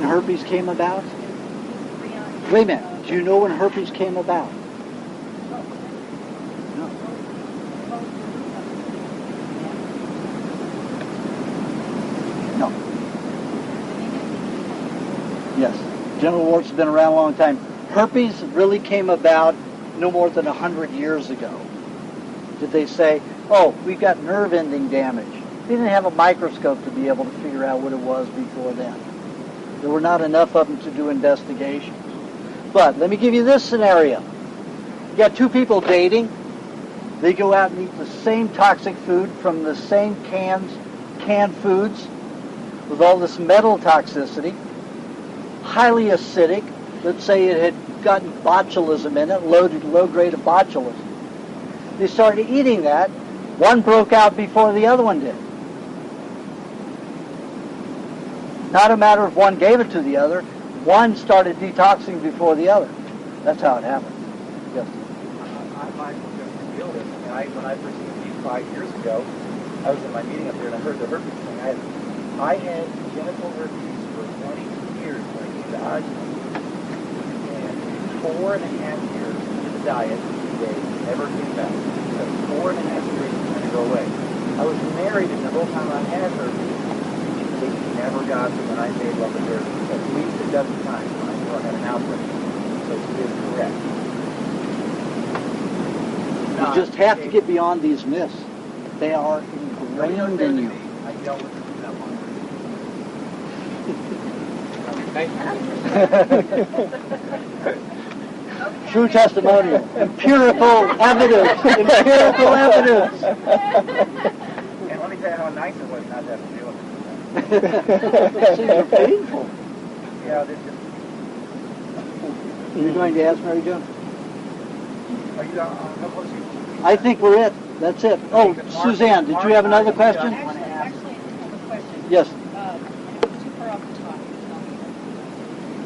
Herpes came about? Wait a minute. Do you know when herpes came about? No. No. Yes. Genital warts have been around a long time. Herpes really came about no more than 100 years ago. Did they say, oh, we've got nerve ending damage? They didn't have a microscope to be able to figure out what it was before then. There were not enough of them to do investigations. But let me give you this scenario. You got two people dating. They go out and eat the same toxic food from the same canned foods with all this metal toxicity, highly acidic. Let's say it had gotten botulism in it, low grade of botulism. They started eating that. One broke out before the other one did. Not a matter of one gave it to the other. One started detoxing before the other. That's how it happened. Yes. I might just reveal this. When I first came to you 5 years ago, I was in my meeting up there and I heard the herpes thing. I had genital herpes for 22 years when I came to Aajonus. And 4.5 years into the diet, they never came back. So 4.5 years it's going to go away. I was married and the whole time I had herpes, they never got to when I made love with her at least a dozen times when I knew I had an outbreak. So it is correct. You just have to get beyond these myths. They are ingrained in you. I dealt with them that long. True testimonial. Empirical evidence. Empirical evidence. And let me tell you how nice it was not to have to deal with it. These are painful. Yeah, they're just... You're going to ask Mary Jo? Are you how close are you? I think we're it. That's it. Oh, Suzanne, did you have another question? Actually, I have a question. Yes. Too far off the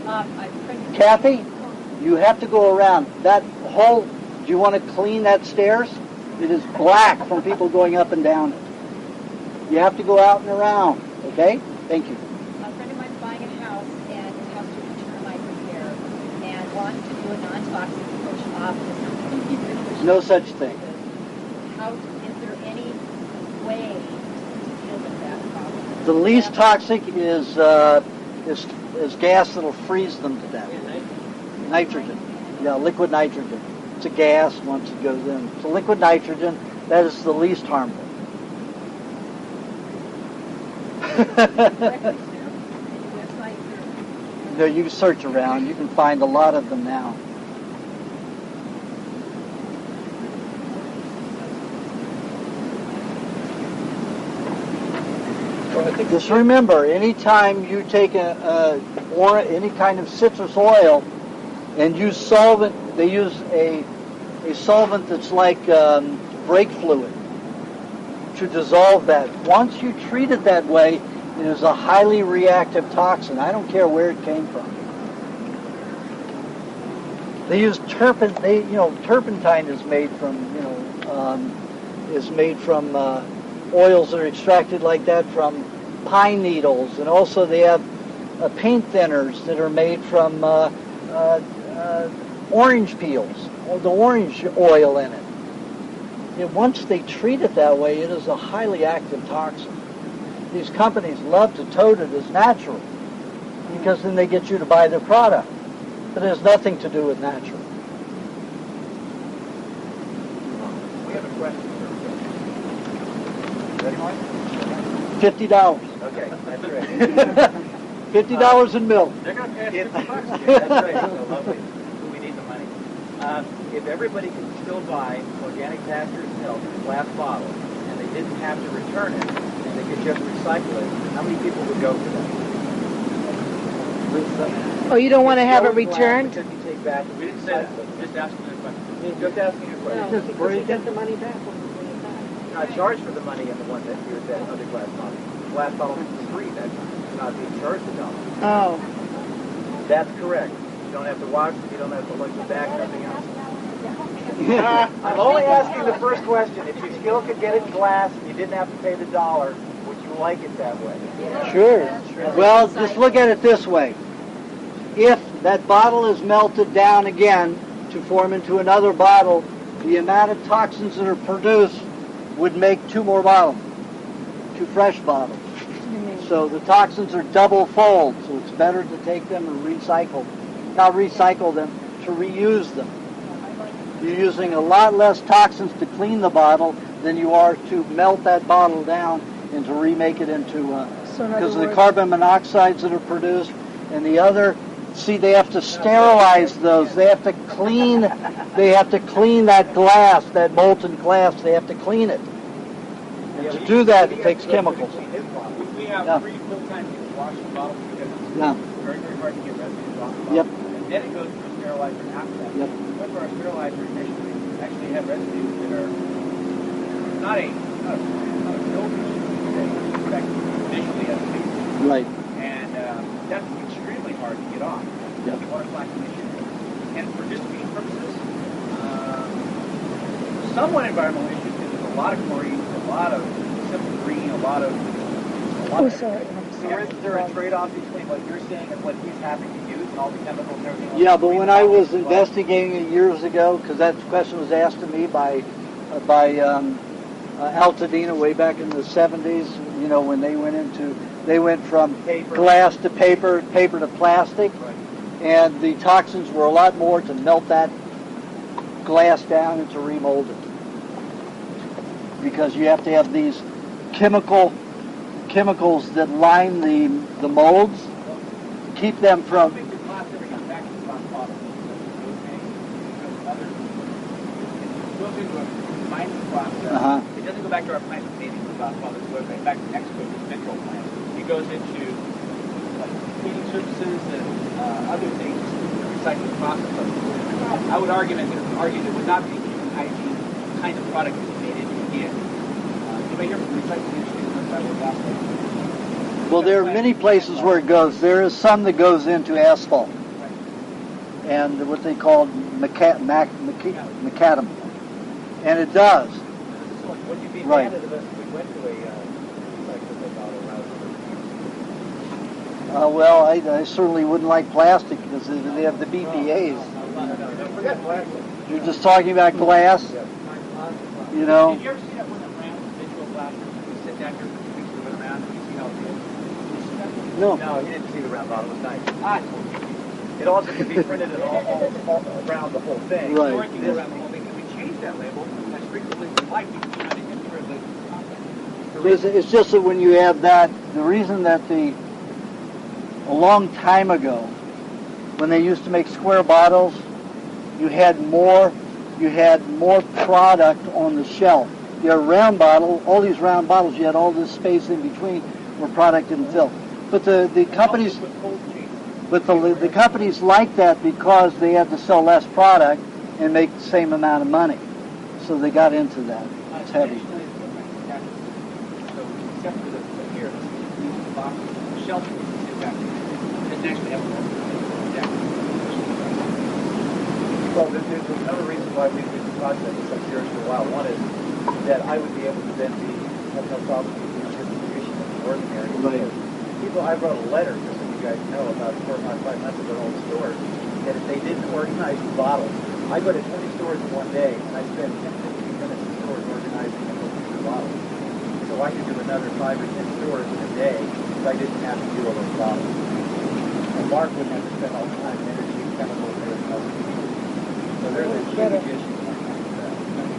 topic. Kathy, you have to go around. That whole, do you want to clean that stairs? It is black from people going up and down it. You have to go out and around. Okay? Thank you. A friend of mine's buying a house, and it has to do with termite repair, and wants to do a non-toxic approach off this. No such thing. How is there any way to deal with that problem? The least toxic is gas that'll freeze them to death. Nitrogen. Yeah, liquid nitrogen. It's a gas once it goes in. So liquid nitrogen, that is the least harmful. No, you can search around. You can find a lot of them now. Just remember, anytime you take or any kind of citrus oil and use solvent, they use a solvent that's like brake fluid to dissolve that. Once you treat it that way, it is a highly reactive toxin. I don't care where it came from. They use turpentine is made from oils that are extracted like that from pine needles, and also they have paint thinners that are made from orange peels, or the orange oil in it. Once they treat it that way, it is a highly active toxin. These companies love to tote it as natural because then they get you to buy their product. But it has nothing to do with natural. We have a question, sir. Ready, Mike? $50. Okay, that's right. $50 in milk. They're going to pay us $50. That's right. So lovely. We need the money. If everybody could still buy organic pasture milk in a glass bottle, and they didn't have to return it, and they could just recycle it, how many people would go for that? Oh, you don't want to have it returned? Because you take back. We didn't say that. Just asking a question. Just asking a question. No, because you get the money back when you bring it back. Not charged for the money in the one that you're that other glass bottle. Glass bottle is free. That's not being charged $1. Oh. That's correct. You don't have to wash it. You don't have to look the back. Nothing else. I'm only asking the first question. If you still could get it in glass and you didn't have to pay the $1, would you like it that way? Sure. Well, just look at it this way. If that bottle is melted down again to form into another bottle, the amount of toxins that are produced would make 2 more bottles, 2 fresh bottles. So the toxins are double fold, so it's better to take them and not recycle them, to reuse them. You're using a lot less toxins to clean the bottle than you are to melt that bottle down and to remake it into, because of the carbon monoxides that are produced and the other See, they have to sterilize those. They have to clean. They have to clean that glass, that molten glass. They have to clean it. And to do that, it takes chemicals. We have 3 full-time people washing bottles because it's very, very hard to get residues off the bottle. Yep. And then it goes through a sterilizer after that. Yep. But for our sterilizer initially, actually have residues that are not a filter, in fact, initially as a base. Right. And that's extremely hard to get off. Yep. Water flashing issue. And for distribution purposes, somewhat environmental issues because there's a lot of chlorine, a lot of simple green, a lot of. Sorry. So is there a trade-off between what you're saying and what he's having to use and all the chemicals and everything else? Yeah, but when I was investigating it years ago, because that question was asked to me by Altadena way back in the 70s, you know, when they went from glass to paper to plastic, and the toxins were a lot more to melt that glass down and to remold it. Because you have to have these chemicals that line the molds, keep them from. It goes into a mining process. It doesn't go back to our plant of making the glass bottle. It goes back to Mexico, the Central plant. It goes into like cleaning surfaces and other things, the recycling process. I would argue that would not be a human hygiene kind of product that's made into again. You may hear from the recycling industry that will last. Well, there are many places where it goes. There is some that goes into asphalt, and what they call macadam, and it does. Would you be right. if we went to a recyclable bottle rather than? Well, I certainly wouldn't like plastic because they have the BPA's. Forget plastic. You're just talking about glass, you know. Did you ever see that one of the round visual blasters? You sit down here for 2 weeks and run around and you see how it feels? No. No, he didn't see the round bottle. It was nice. It also could be printed all around the whole thing. Right. Or it can go around the whole thing. If we change that label as frequently as we like, we can do it It's just that when you have that, the reason that a long time ago, when they used to make square bottles, you had more product on the shelf. You had a round bottle, all these round bottles, you had all this space in between where product didn't fill. But the companies like that because they had to sell less product and make the same amount of money. So they got into that. It's heavy. Except for the here, the box, the shelf is back. It doesn't actually have a Well, there's another reason why we've been processing such serious for a while. One is that I would be able to then have no problem with the distribution of the ordinary. Right. People, I wrote a letter, just so you guys know, about 4 or 5 months ago to all the stores, that if they didn't organize the bottles, I go to 20 stores in one day, and I spend 10 to 15 minutes in stores organizing and looking for the bottles. So I could do another 5 or 10 stores in a day if I didn't have to do all those bottles. And Mark wouldn't have to spend all the time, energy, chemicals, and everything else. So there's a huge issue.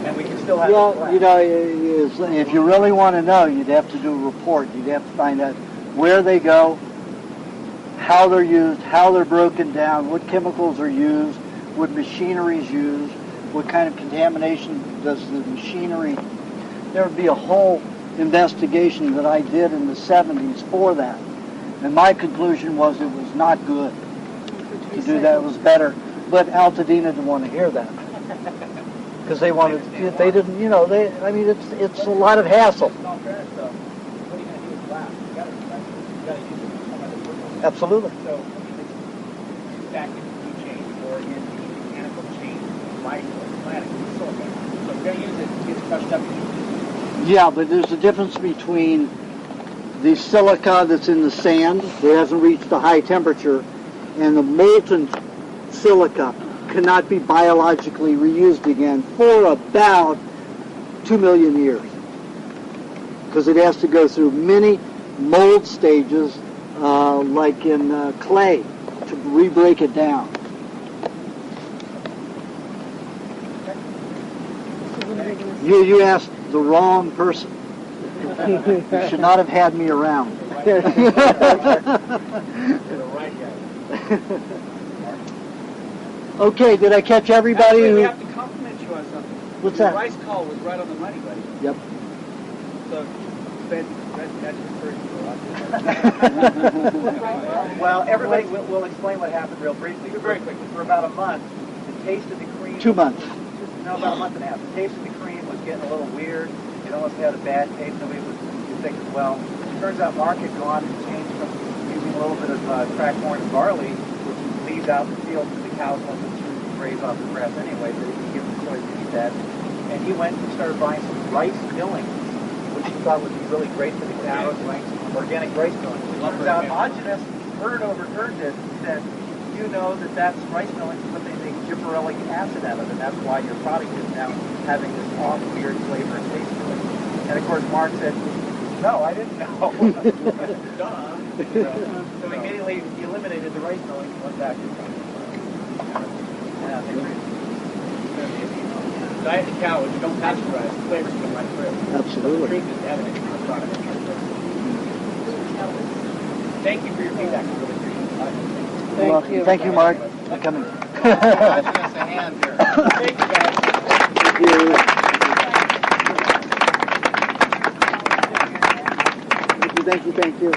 And we can still have you know, if you really want to know, you'd have to do a report. You'd have to find out where they go, how they're used, how they're broken down, what chemicals are used, what machinery is used, what kind of contamination does the machinery. There would be a whole investigation that I did in the 70s for that. And my conclusion was it was not good to do that. It was better. But Altadena didn't want to hear that. Because they wanted, they didn't, you know, I mean, it's a lot of hassle. Absolutely. So, back in the food chain or in the mechanical chain, life or plastic, so if you're going to use it, it gets crushed up. Yeah, but there's a difference between the silica that's in the sand that hasn't reached a high temperature and the molten silica cannot be biologically reused again for about 2 million years. Because it has to go through many mold stages like in clay to re-break it down. You asked the wrong person. You should not have had me around. Okay, did I catch everybody? Actually, we Who? have to compliment you on something. What's Your that? rice call was right on the money, buddy. Yep. So, that's your first Well, everybody, we'll explain what happened real briefly. Very quickly. For about a month, the taste of the cream... 2 months. No, about a month and a half. The taste of the cream was getting a little weird. It almost had a bad taste. Nobody was sick as well. Turns out Mark had gone and changed from using a little bit of cracked corn and barley, which he leaves out in the field for the cows once it's graze off the grass anyway, so he can give the soy to eat that. And he went and started buying some rice millings, which he thought would be really great for the cows, buying some organic rice millings. It turns out Aajonus overheard this and said, you know that that's rice millings, but they make gibberellic acid out of it, and that's why your product is now having this off, weird flavor and taste to it. And of course Mark said, no, I didn't know. So immediately he eliminated the rice millings and went back to diet the cow, if you don't pasteurize, the flavors come right through. Absolutely. The truth is evident in the product. Thank you for your feedback. I really appreciate it. You're welcome. Thank you, Mark, for coming. Give us a hand here. Thank you, guys. Thank you. Thank you.